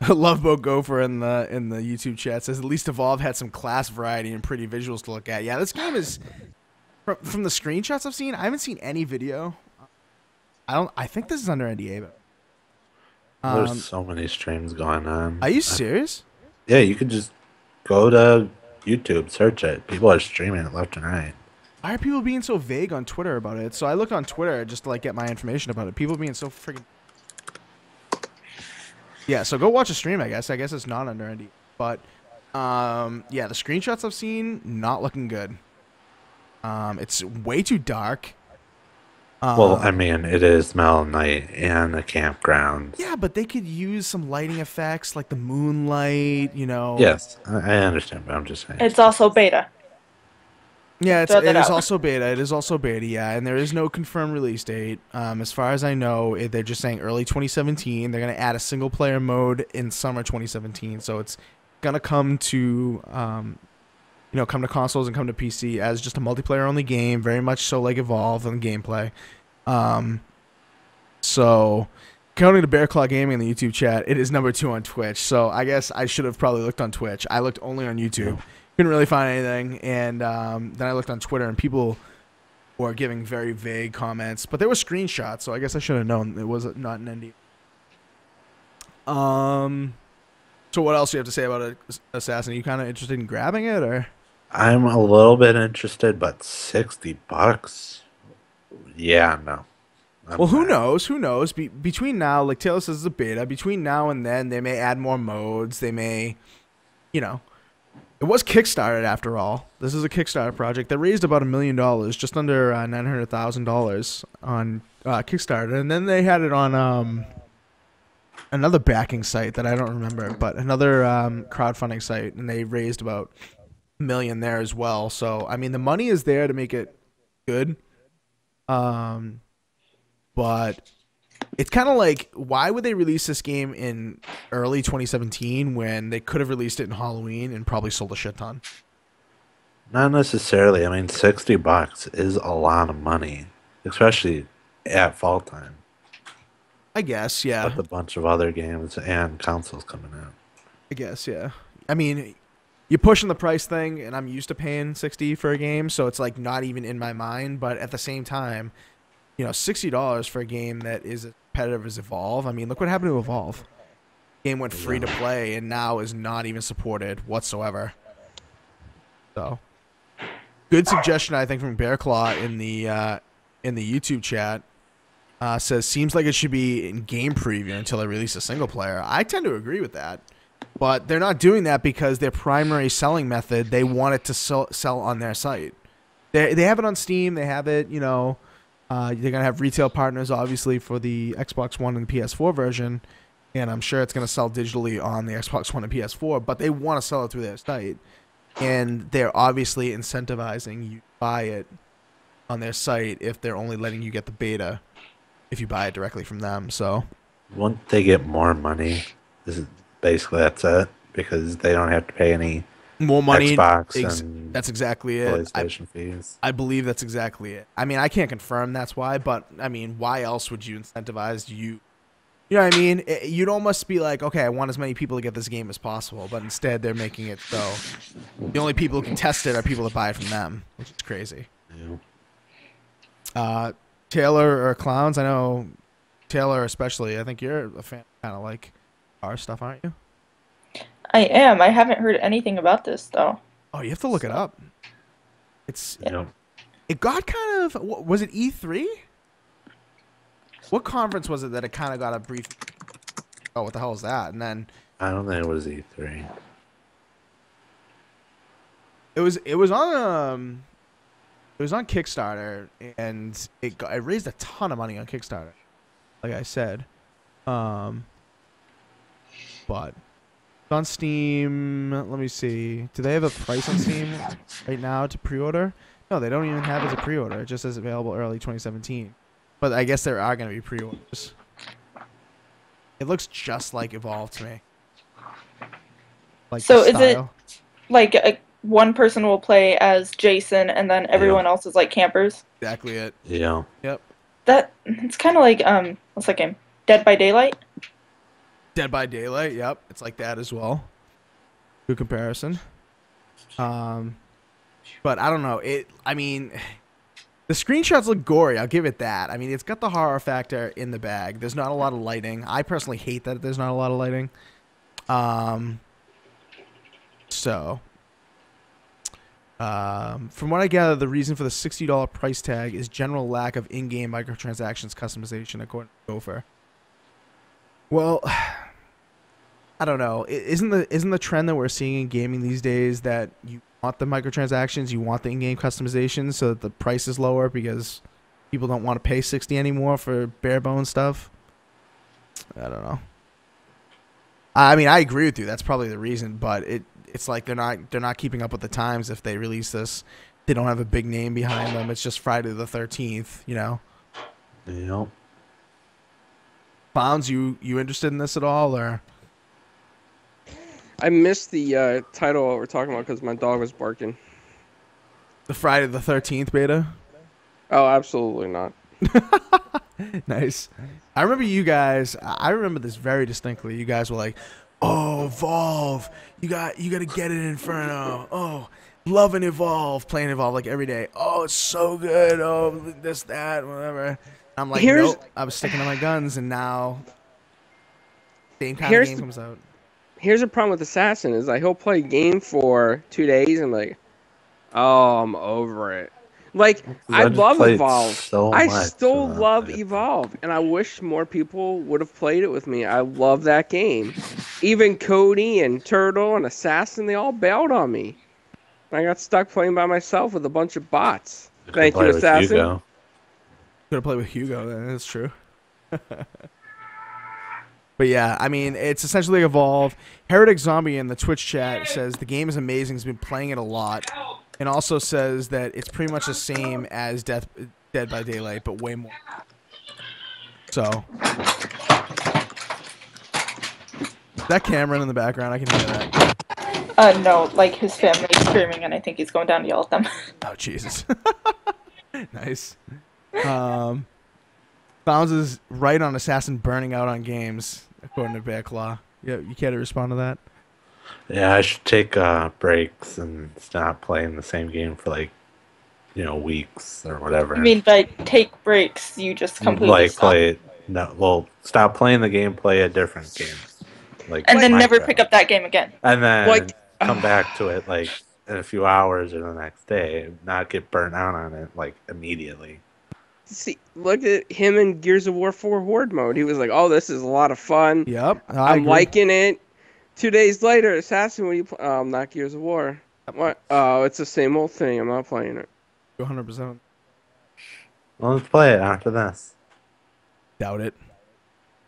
Loveboat Gopher in the YouTube chat says at least Evolve had some class variety and pretty visuals to look at. Yeah, this game is from the screenshots I've seen. I haven't seen any video. I think this is under NDA, but There's so many streams going on. are you serious? Yeah, you could just go to YouTube, search it. People are streaming it left and right. Why are people being so vague on Twitter about it? So I looked on Twitter just to like get my information about it. People being so freaking. Yeah, so go watch a stream. I guess it's not under NDA, but yeah, the screenshots I've seen not looking good. It's way too dark. Well, I mean, it is middle of night and a campground. Yeah, but they could use some lighting effects like the moonlight, you know. Yes, I understand, but I'm just saying. It's also beta. Yeah, it Throw that is out. also beta. It is also beta, yeah, and there is no confirmed release date. As far as I know, they're just saying early 2017. They're going to add a single-player mode in summer 2017, so it's going to come to, come to consoles and come to PC as just a multiplayer-only game, very much so like Evolve and gameplay. So, according to Bear Claw Gaming in the YouTube chat, it is number 2 on Twitch, so I guess I should have probably looked on Twitch. I looked only on YouTube. Couldn't really find anything, and then I looked on Twitter, and people were giving very vague comments, but there were screenshots, so I guess I should have known it was not an ND. So what else do you have to say about Assassin? Are you kind of interested in grabbing it, or? I'm a little bit interested, but $60? Yeah, no. Well, who knows? Who knows? Between now, like Taylor says, it's a beta. Between now and then, they may add more modes. They may, It was Kickstarted after all. This is a Kickstarter project that raised about $1 million, just under $900,000 on Kickstarter, and then they had it on another backing site that I don't remember, but another crowdfunding site, and they raised about $1 million there as well. So I mean, the money is there to make it good, but it's kind of like, why would they release this game in early 2017 when they could have released it in Halloween and probably sold a shit ton? Not necessarily. I mean, $60 is a lot of money, especially at fall time. I guess, yeah. With a bunch of other games and consoles coming out. I guess, yeah. I mean, you're pushing the price thing, and I'm used to paying $60 for a game, so it's like not even in my mind. But at the same time, $60 for a game that is as competitive as Evolve. I mean, look what happened to Evolve. Game went free to play, and now is not even supported whatsoever. So, good suggestion, I think, from Bear Claw in the YouTube chat. Says, seems like it should be in game preview until they release a single player. I tend to agree with that. But they're not doing that because their primary selling method, they want it to sell on their site. They have it on Steam. They have it, they're going to have retail partners, obviously, for the Xbox One and the PS4 version. And I'm sure it's going to sell digitally on the Xbox One and PS4. But they want to sell it through their site. And they're obviously incentivizing you to buy it on their site if they're only letting you get the beta if you buy it directly from them. So, won't they get more money? Basically, that's it, because they don't have to pay any more money. Xbox and that's exactly it. PlayStation fees. I believe that's exactly it. I mean, I can't confirm that's why, but I mean, why else would you incentivize you? You know what I mean? You'd almost be like, okay, I want as many people to get this game as possible, but instead they're making it so the only people who can test it are people that buy it from them, which is crazy. Yeah. Taylor or Clowns? I know Taylor especially. I think you're a fan, kind of like our stuff, aren't you? I am. I haven't heard anything about this though. Oh, you have to look it up. It's Yeah. It got kind of, was it E3? What conference was it that it kind of got a brief? Oh, what the hell is that? And then I don't think it was E3. it was on Kickstarter, and it raised a ton of money on Kickstarter, like I said. But It's on Steam. Let me see. Do they have a price on Steam right now to pre-order? No, they don't even have it as a pre-order. It just says available early 2017. But I guess there are going to be pre-orders. It looks just like Evolve to me. Like So the is it style. like one person will play as Jason and then everyone else is like campers? Exactly it. Yeah. Yep. It's kind of like what's that game? Dead by Daylight. Dead by Daylight. Yep. It's like that as well. Good comparison. But I don't know. I mean, the screenshots look gory. I'll give it that. I mean, it's got the horror factor in the bag. There's not a lot of lighting. I personally hate that there's not a lot of lighting. From what I gather, the reason for the $60 price tag is general lack of in-game microtransactions customization, according to Gopher. Well, I don't know. Isn't the trend that we're seeing in gaming these days that you want the microtransactions, you want the in-game customization, so that the price is lower because people don't want to pay $60 anymore for bare bones stuff? I don't know. I mean, I agree with you. That's probably the reason, but it's like they're not keeping up with the times if they release this. They don't have a big name behind them. It's just Friday the 13th, you know. Yep. Bounds, you interested in this at all, or? I missed the title we're talking about because my dog was barking. The Friday the 13th beta? Oh, absolutely not. Nice. I remember this very distinctly. You guys were like, "Oh, Evolve. You got to get it, Inferno. Oh, love and Evolve, playing Evolve like every day. Oh, it's so good. Oh, this, that, whatever." I'm like, nope. I was sticking to my guns, and now same kind of game comes out. Here's the problem with Assassin is like he'll play a game for 2 days and like, oh, I'm over it. Like, I love Evolve. I still love Evolve, and I wish more people would have played it with me. I love that game. Even Cody and Turtle and Assassin, they all bailed on me. I got stuck playing by myself with a bunch of bots. Thank you, Assassin. Could have played with Hugo, that's true. But yeah, I mean, it's essentially Evolve. Heretic Zombie in the Twitch chat says the game is amazing. He's been playing it a lot. And also says that it's pretty much the same as Dead by Daylight, but way more. So. Is that Cameron in the background? I can hear that. No, like his family's screaming and I think he's going down to yell at them. Oh, Jesus. Nice. Bounds is right on Assassin burning out on games, according to Bear Claw. Yeah, you care to respond to that? Yeah, I should take breaks and stop playing the same game for like, weeks or whatever. I mean, by take breaks, you just completely stop. Play it. No, well, stop playing the game, play a different game. And then never pick up that game again. And then come back to it like in a few hours or the next day, not get burnt out on it like immediately. See, look at him in Gears of War 4 Horde mode. He was like, "Oh, this is a lot of fun. Yep, I'm liking it." 2 days later, Assassin, what are you playing? Not Gears of War. What? Oh, it's the same old thing. I'm not playing it. 100%. Well, let's play it after this. Doubt it.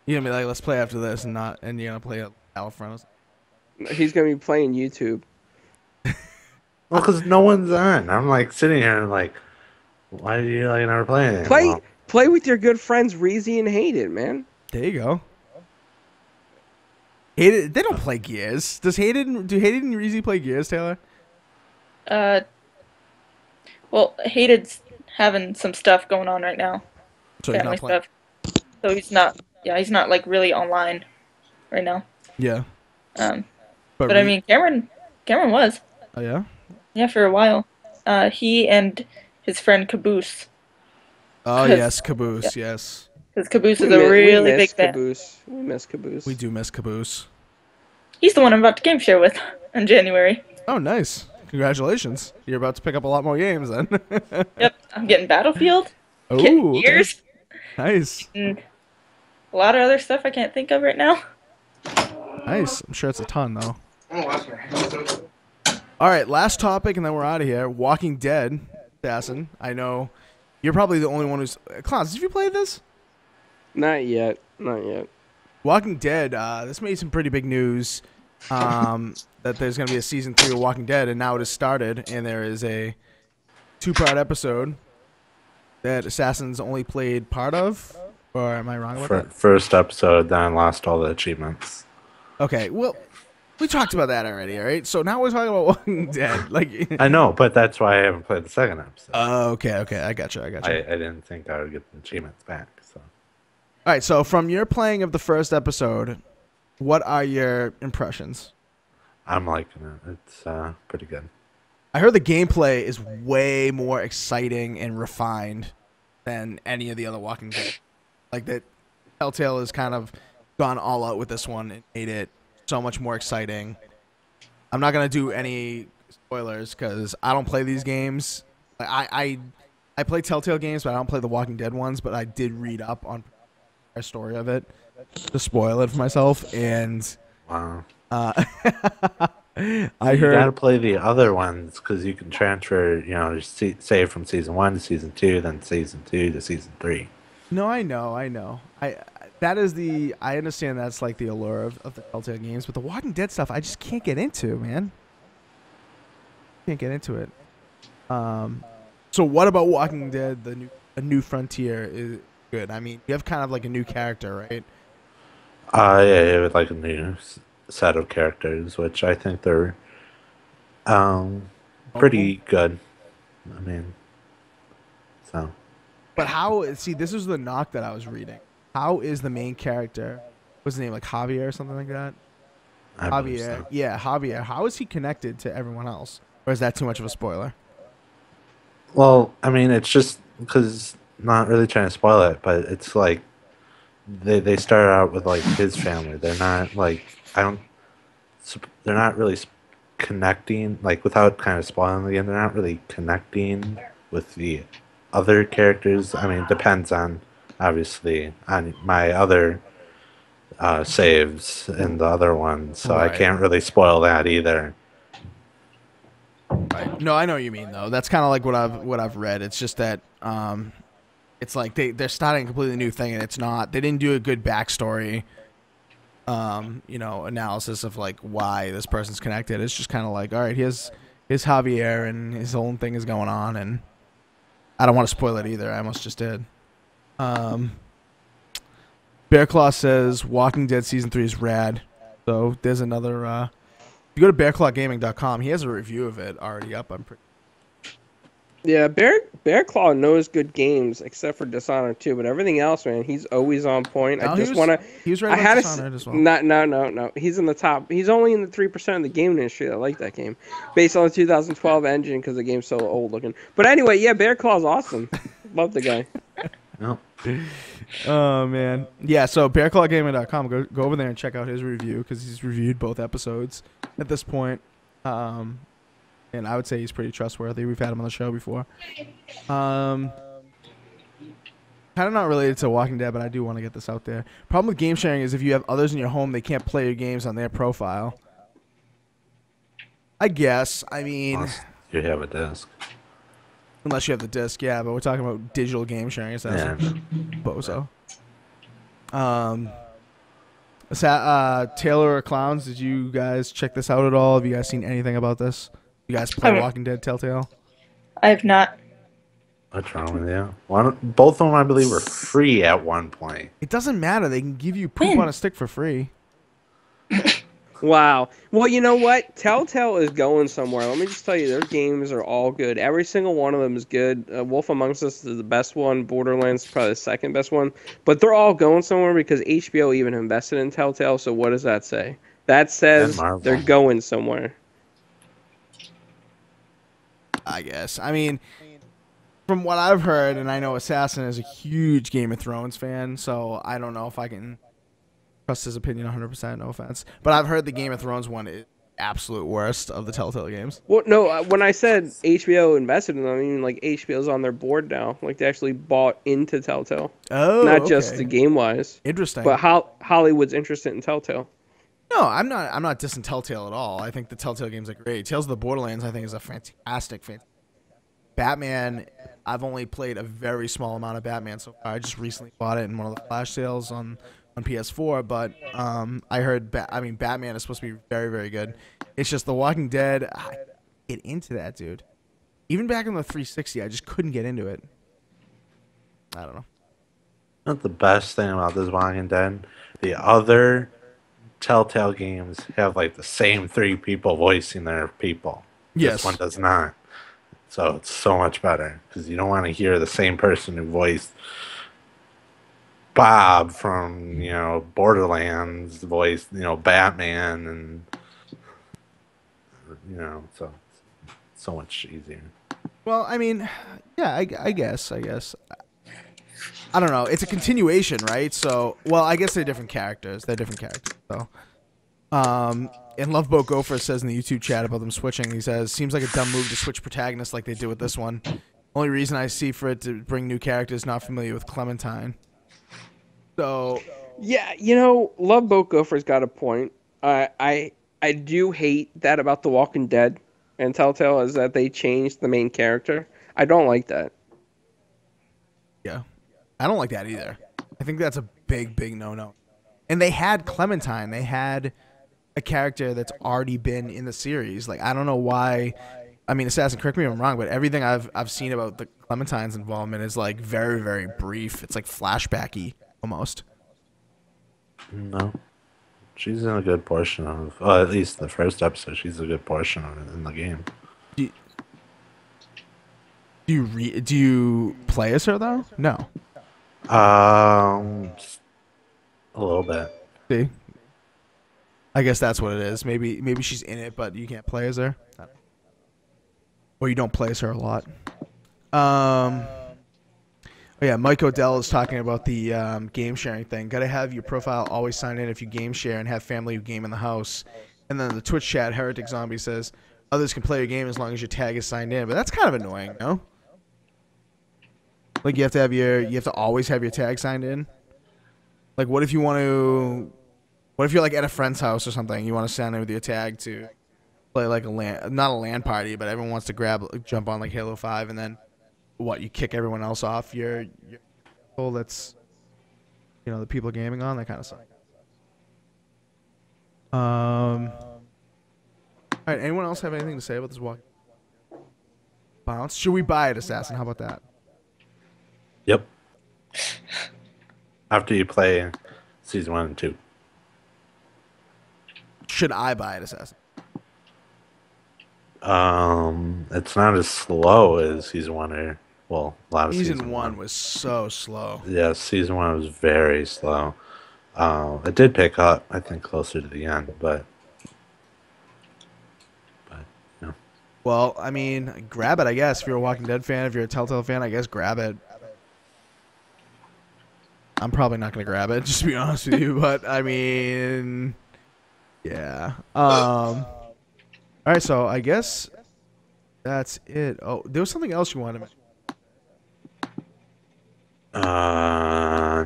You're gonna be like, let's play after this, and you're gonna play Battlefront. He's gonna be playing YouTube. Well, because no one's on. I'm like sitting here and like, why do you like never play it? Play with your good friends Reezy and Hate It, man. There you go. Hated, they don't play Gears. Do Hated and Reezy play Gears, Taylor? Well, Hated's having some stuff going on right now. So he's not playing. So he's not. Yeah, he's not like really online right now. Yeah. But I mean, Cameron was. Oh yeah. Yeah, for a while. He and his friend Caboose. Oh yes, Caboose. Yeah. Yes. Because Caboose is a really big fan. We miss Caboose. We do miss Caboose. He's the one I'm about to game share with in January. Oh, nice. Congratulations. You're about to pick up a lot more games then. Yep, I'm getting Battlefield. Oh, getting Gears. Okay. Nice. And a lot of other stuff I can't think of right now. Nice. I'm sure it's a ton, though. All right, last topic, and then we're out of here. Walking Dead, Assassin. I know you're probably the only one who's... Clowns, have you played this? Not yet. Walking Dead, this made some pretty big news. that there's going to be a season 3 of Walking Dead, and now it has started, and there is a 2-part episode that Assassins only played part of. Or am I wrong about that? First episode, then lost all the achievements. Okay, well, we talked about that already, all right? So now we're talking about Walking Dead. I know, but that's why I haven't played the second episode. Okay, I got you. I didn't think I would get the achievements back. So. All right, so from your playing of the first episode, what are your impressions? I'm liking it. It's pretty good. I heard the gameplay is way more exciting and refined than any of the other Walking Dead. Like that, Telltale has kind of gone all out with this one and made it so much more exciting. I'm not gonna do any spoilers because I don't play these games. I play Telltale games, but I don't play the Walking Dead ones. But I did read up on a story of it to spoil it for myself, and Wow. I You heard gotta play the other ones because you can transfer, save from season 1 to season 2, then season 2 to season 3. No, I know. I understand that's like the allure of the Telltale games, but the Walking Dead stuff I just can't get into, man. Can't get into it. So what about Walking Dead? A New Frontier is good. I mean, you have kind of like a new character, right? Yeah, with like a new set of characters, which I think they're pretty good. I mean, so. But how? See, this is the knock that I was reading. How is the main character? What's his name? Like Javier or something like that? I believe Javier. so. Yeah, Javier. How is he connected to everyone else? Or is that too much of a spoiler? Well, I mean, it's just because not really trying to spoil it, but it's like they start out with like his family. They're not like they're not really connecting like without kind of spoiling the game. They're not really connecting with the other characters. I mean, it depends on obviously on my other saves in the other ones, so Right. I can't really spoil that either. Right. No, I know what you mean though. That's kind of like what I've read. It's just that it's like they're starting a completely new thing, and it's not. They didn't do a good backstory. Analysis of like why this person's connected. It's just kind of like, all right, here's Javier, and his own thing is going on, and I don't want to spoil it either. I almost just did. Bear Claw says Walking Dead season 3 is rad. So there's another. If you go to bearclawgaming.com, he has a review of it already up. I'm pretty. Yeah, Bear Claw knows good games except for Dishonored 2, but everything else, man, he's always on point. No, I just want to. He was right I about had Dishonored as well. No. He's in the top. He's only in the 3% of the game industry that like that game, based on the 2012 engine because the game's so old looking. But anyway, yeah, Bear Claw's awesome. Love the guy. No. Oh man, yeah. So bearclawgaming.com, go over there and check out his review because he's reviewed both episodes at this point. And I would say he's pretty trustworthy. We've had him on the show before. Kind of not related to Walking Dead, but I do want to get this out there. Problem with game sharing is if you have others in your home, they can't play your games on their profile. I guess. I mean, Unless you have a disc. unless you have the disc, yeah. But we're talking about digital game sharing. So that's Yeah. bozo. Taylor or Clowns, did you guys check this out at all? Have you guys seen anything about this? You guys play haven't. Walking Dead Telltale? I have not. What's wrong with you? Both of them, I believe, were free at one point. It doesn't matter. They can give you poop When? on a stick for free. Wow. Well, you know what? Telltale is going somewhere. Let me just tell you, their games are all good. Every single one of them is good. Wolf Amongst Us is the best one. Borderlands is probably the second best one. But they're all going somewhere because HBO even invested in Telltale. So what does that say? That says And Marvel. they're going somewhere. I guess. I mean, from what I've heard, and I know Assassin is a huge Game of Thrones fan, so I don't know if I can trust his opinion 100%, no offense. But I've heard the Game of Thrones one is absolute worst of the Telltale games. Well, no, when I said HBO invested in them, I mean like HBO's on their board now. Like they actually bought into Telltale. Oh, Not okay. just the game-wise. Interesting. But Hollywood's interested in Telltale. No, I'm not dissing Telltale at all. I think the Telltale games are great. Tales of the Borderlands, I think, is a fantastic. Batman, I've only played a very small amount of Batman so far. I just recently bought it in one of the flash sales on on PS4, but I heard Batman is supposed to be very, very good. It's just The Walking Dead. I get into that, dude. Even back on the 360, I just couldn't get into it. I don't know. Not the best thing about this Walking Dead. The other Telltale games have like the same three people voicing their people. Yes. This one does not. So it's so much better because you don't want to hear the same person who voiced Bob from, Borderlands, voiced, Batman, and, so it's so much easier. Well, I mean, yeah, I guess. I don't know. It's a continuation, right? So, well, I guess they're different characters. So, and Loveboat Gopher says in the YouTube chat about them switching. He says, "Seems like a dumb move to switch protagonists like they did with this one. Only reason I see for it to bring new characters not familiar with Clementine." So, yeah, Loveboat Gopher's got a point. I do hate that about The Walking Dead and Telltale is that they changed the main character. I don't like that. yeah, I don't like that either. I think that's a big, big no-no. And they had Clementine. They had a character that's already been in the series. Like, I don't know why. I mean, Assassin, correct me if I'm wrong, but everything I've seen about the Clementine's involvement is like very, very brief. It's like flashbacky almost. No. She's in a good portion of, at least the first episode, she's a good portion of it in the game. Do you play as her though? No. A little bit. See, I guess that's what it is. Maybe she's in it, but you can't play as her, or you don't play as her a lot. Oh yeah, Mike Odell is talking about the game sharing thing. Got to have your profile always sign in if you game share and have family who game in the house. And then the Twitch chat, Heretic Zombie says others can play your game as long as your tag is signed in. But that's kind of annoying, no? Like you have to always have your tag signed in. Like what if you're like at a friend's house or something, you want to sign in with your tag to play like not a LAN party, but everyone wants to jump on like Halo 5 and then what, you kick everyone else off your that's the people gaming on, that kind of stuff. All right, anyone else have anything to say about this walk bounce? Should we buy it, Assassin? How about that? Yep. After you play season 1 and 2. Should I buy it, Assassin? It's not as slow as season 1 or a lot of season 1 was so slow. Yeah, season 1 was very slow. It did pick up, I think, closer to the end, but no. Well, I mean, grab it, I guess. If you're a Walking Dead fan, if you're a Telltale fan, I guess grab it. I'm probably not going to grab it, just to be honest with you, but I mean, yeah. All right, so I guess that's it. Oh, there was something else you wanted to mention.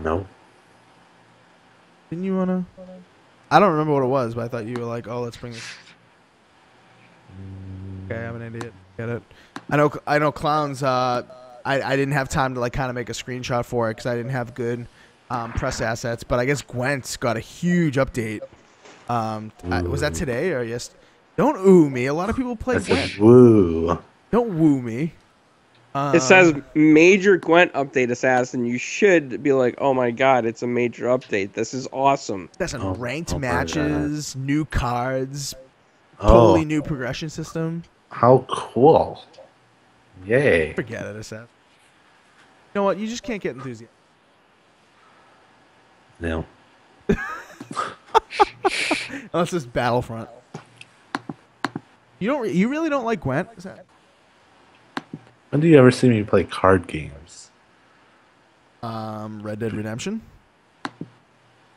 No. Didn't you want to? I don't remember what it was, but I thought you were like, oh, let's bring this. Okay, I'm an idiot. Get it. I know clowns. I didn't have time to like kind of make a screenshot for it because I didn't have good press assets. But I guess Gwent's got a huge update. Was that today or yes? Don't ooh me. A lot of people play Gwent. Woo. Don't woo me. It says major Gwent update, Assassin. You should be like, oh my god, it's a major update. This is awesome. That's ranked matches, new cards, totally new progression system. How cool. Yay. Forget it, Assassin. You know what? You just can't get enthusiastic. No. Unless it's Battlefront. You really don't like Gwent? Is that... When do you ever see me play card games? Red Dead Redemption?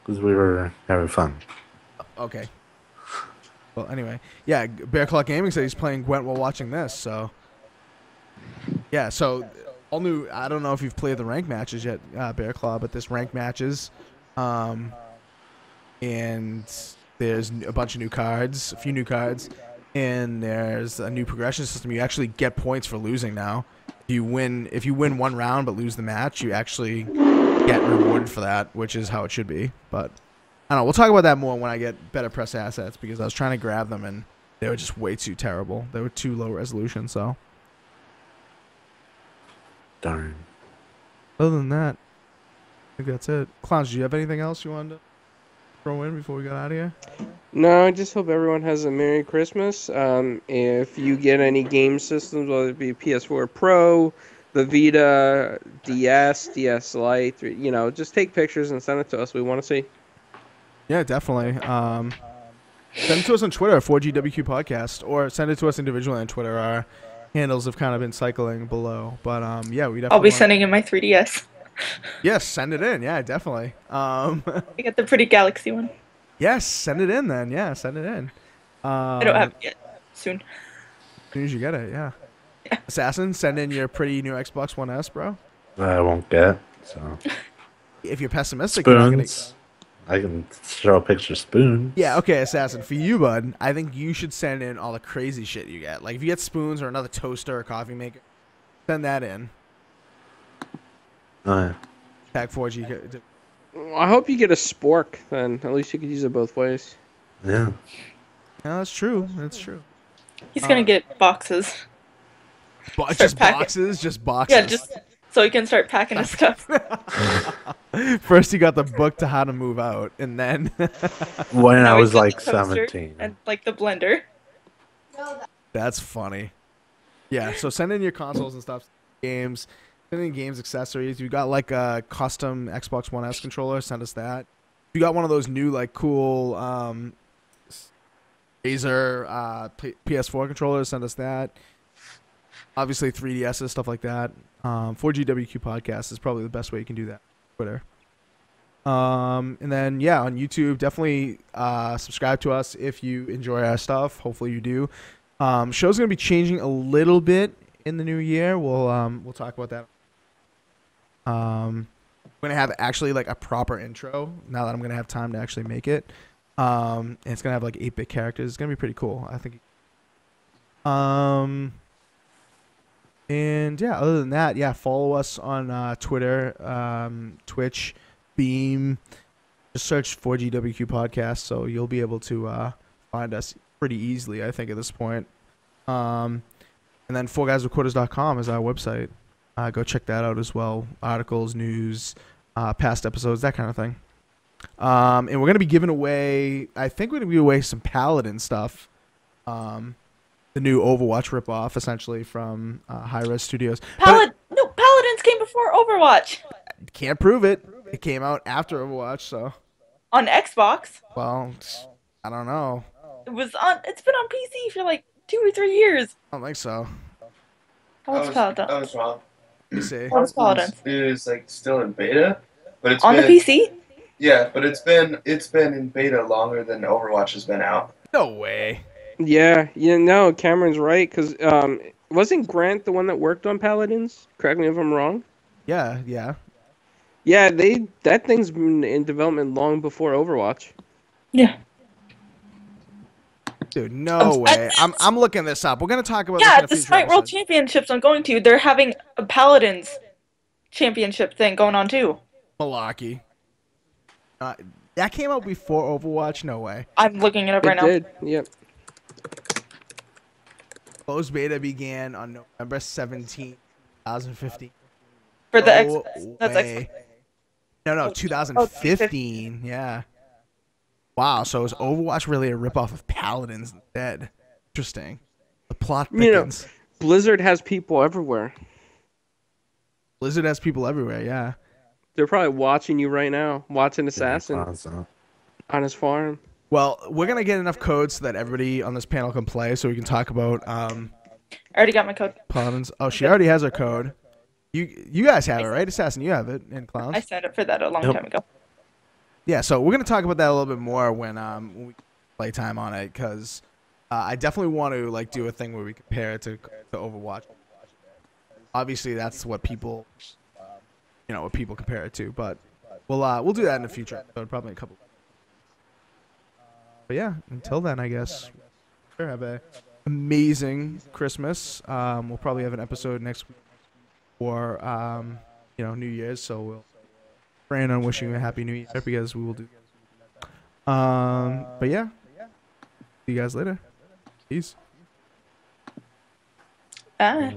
Because we were having fun. Okay. Well, anyway. Yeah, Bear Claw Gaming said he's playing Gwent while watching this, so... Yeah, so... All new... I don't know if you've played the rank matches yet, Bear Claw, but this rank matches... and there's a bunch of new cards, a few new cards, and there's a new progression system. You actually get points for losing now. if you win one round but lose the match, you actually get rewarded for that, which is how it should be. But I don't know. We'll talk about that more when I get better press assets, because I was trying to grab them and they were just way too terrible. They were too low resolution. So Darn. other than that, I think that's it. Clowns, do you have anything else you wanted to throw in before we got out of here? No, I just hope everyone has a Merry Christmas. If you get any game systems, whether it be PS4 Pro, the Vita, DS, DS Lite, just take pictures and send it to us. We want to see. Yeah, definitely. Send it to us on Twitter, 4GwQPodcast, or send it to us individually on Twitter. Our handles have kind of been cycling below, but yeah, we definitely. I'll be sending in my 3DS. Yes, send it in. Yeah, definitely. I got the pretty Galaxy one. Yes, send it in then. Yeah, send it in. I don't have it yet. Soon. As soon as you get it, yeah. Assassin, send in your pretty new Xbox One S, bro. I won't get, so. If you're pessimistic, you're not gonna. Spoons. I can show a picture of spoons. Yeah, okay, Assassin. For you, bud, I think you should send in all the crazy shit you get. Like, if you get spoons or another toaster or coffee maker, send that in. Oh, yeah. Tag 4G. I hope you get a spork, then. At least you could use it both ways. Yeah. No, that's true. That's true. He's gonna get boxes. Just packing. boxes? Just boxes. Yeah, just so he can start packing his stuff. First, you got the book to how to move out, and then. When I Now was he's got like the toaster 17. and like the blender. That's funny. Yeah, so send in your consoles and stuff, games, send in games, accessories. You got like a custom Xbox One S controller, send us that. If you got one of those new like cool Razer PS4 controllers, send us that. Obviously 3DSs, stuff like that. 4GwQ Podcast is probably the best way you can do that. Twitter. And then yeah, on YouTube, definitely subscribe to us if you enjoy our stuff. Hopefully you do. Show's gonna be changing a little bit in the new year. We'll talk about that. We're gonna have actually like a proper intro now that I'm gonna have time to actually make it. And it's gonna have like 8-bit characters. It's gonna be pretty cool, I think. And yeah, other than that, yeah, follow us on Twitter, Twitch, Beam. Just search 4GwQ Podcast, so you'll be able to find us pretty easily, I think, at this point. And then 4GuysWithQuarters.com is our website. Go check that out as well. Articles, news, past episodes, that kind of thing. And we're going to be giving away, I think we're going to give away some Paladin stuff. The new Overwatch ripoff, essentially, from Hi-Res Studios. Paladins came before Overwatch. Can't prove it. It came out after Overwatch, so. On Xbox. Well, I don't know. It's been on PC for like 2 or 3 years. I don't think so. What's Paladin? I was wrong. Let me see. What was Paladin? It is like still in beta, but it's On been, the PC? Yeah, but it's been in beta longer than Overwatch has been out. No way. Yeah, no, Cameron's right, because wasn't Grant the one that worked on Paladins? Correct me if I'm wrong. Yeah. Yeah, that thing's been in development long before Overwatch. Yeah. Dude, no way. I'm looking this up. We're gonna talk about Yeah, this the in a future Smite World episode. Championships I'm going to, they're having a Paladins championship thing going on too. Malarkey. That came out before Overwatch? No way. I'm looking it up right It now. did, yep. Closed beta began on November 17, 2015. For the No that's way. Xbox. No, 2015. Yeah. Wow, so is Overwatch really a ripoff of Paladins instead? Interesting. The plot thickens. Blizzard has people everywhere. Blizzard has people everywhere, yeah. They're probably watching you right now, watching Assassin Yeah, on his farm. Well, we're going to get enough codes so that everybody on this panel can play, so we can talk about I already got my code. Paladins. Oh, she already has her code. You guys have it, right? Assassin, you have it, and Clowns. I signed up for that a long time ago. Yeah, so we're going to talk about that a little bit more when we play time on it, because I definitely want to like do a thing where we compare it to Overwatch. Obviously, that's what people, what people compare it to, but we'll do that in the future. So probably a couple. But yeah, until then, I guess. Sure, have a amazing Christmas. We'll probably have an episode next week for New Year's. So we'll plan on wishing you a happy New Year because we will do. But yeah, see you guys later. Peace. Bye.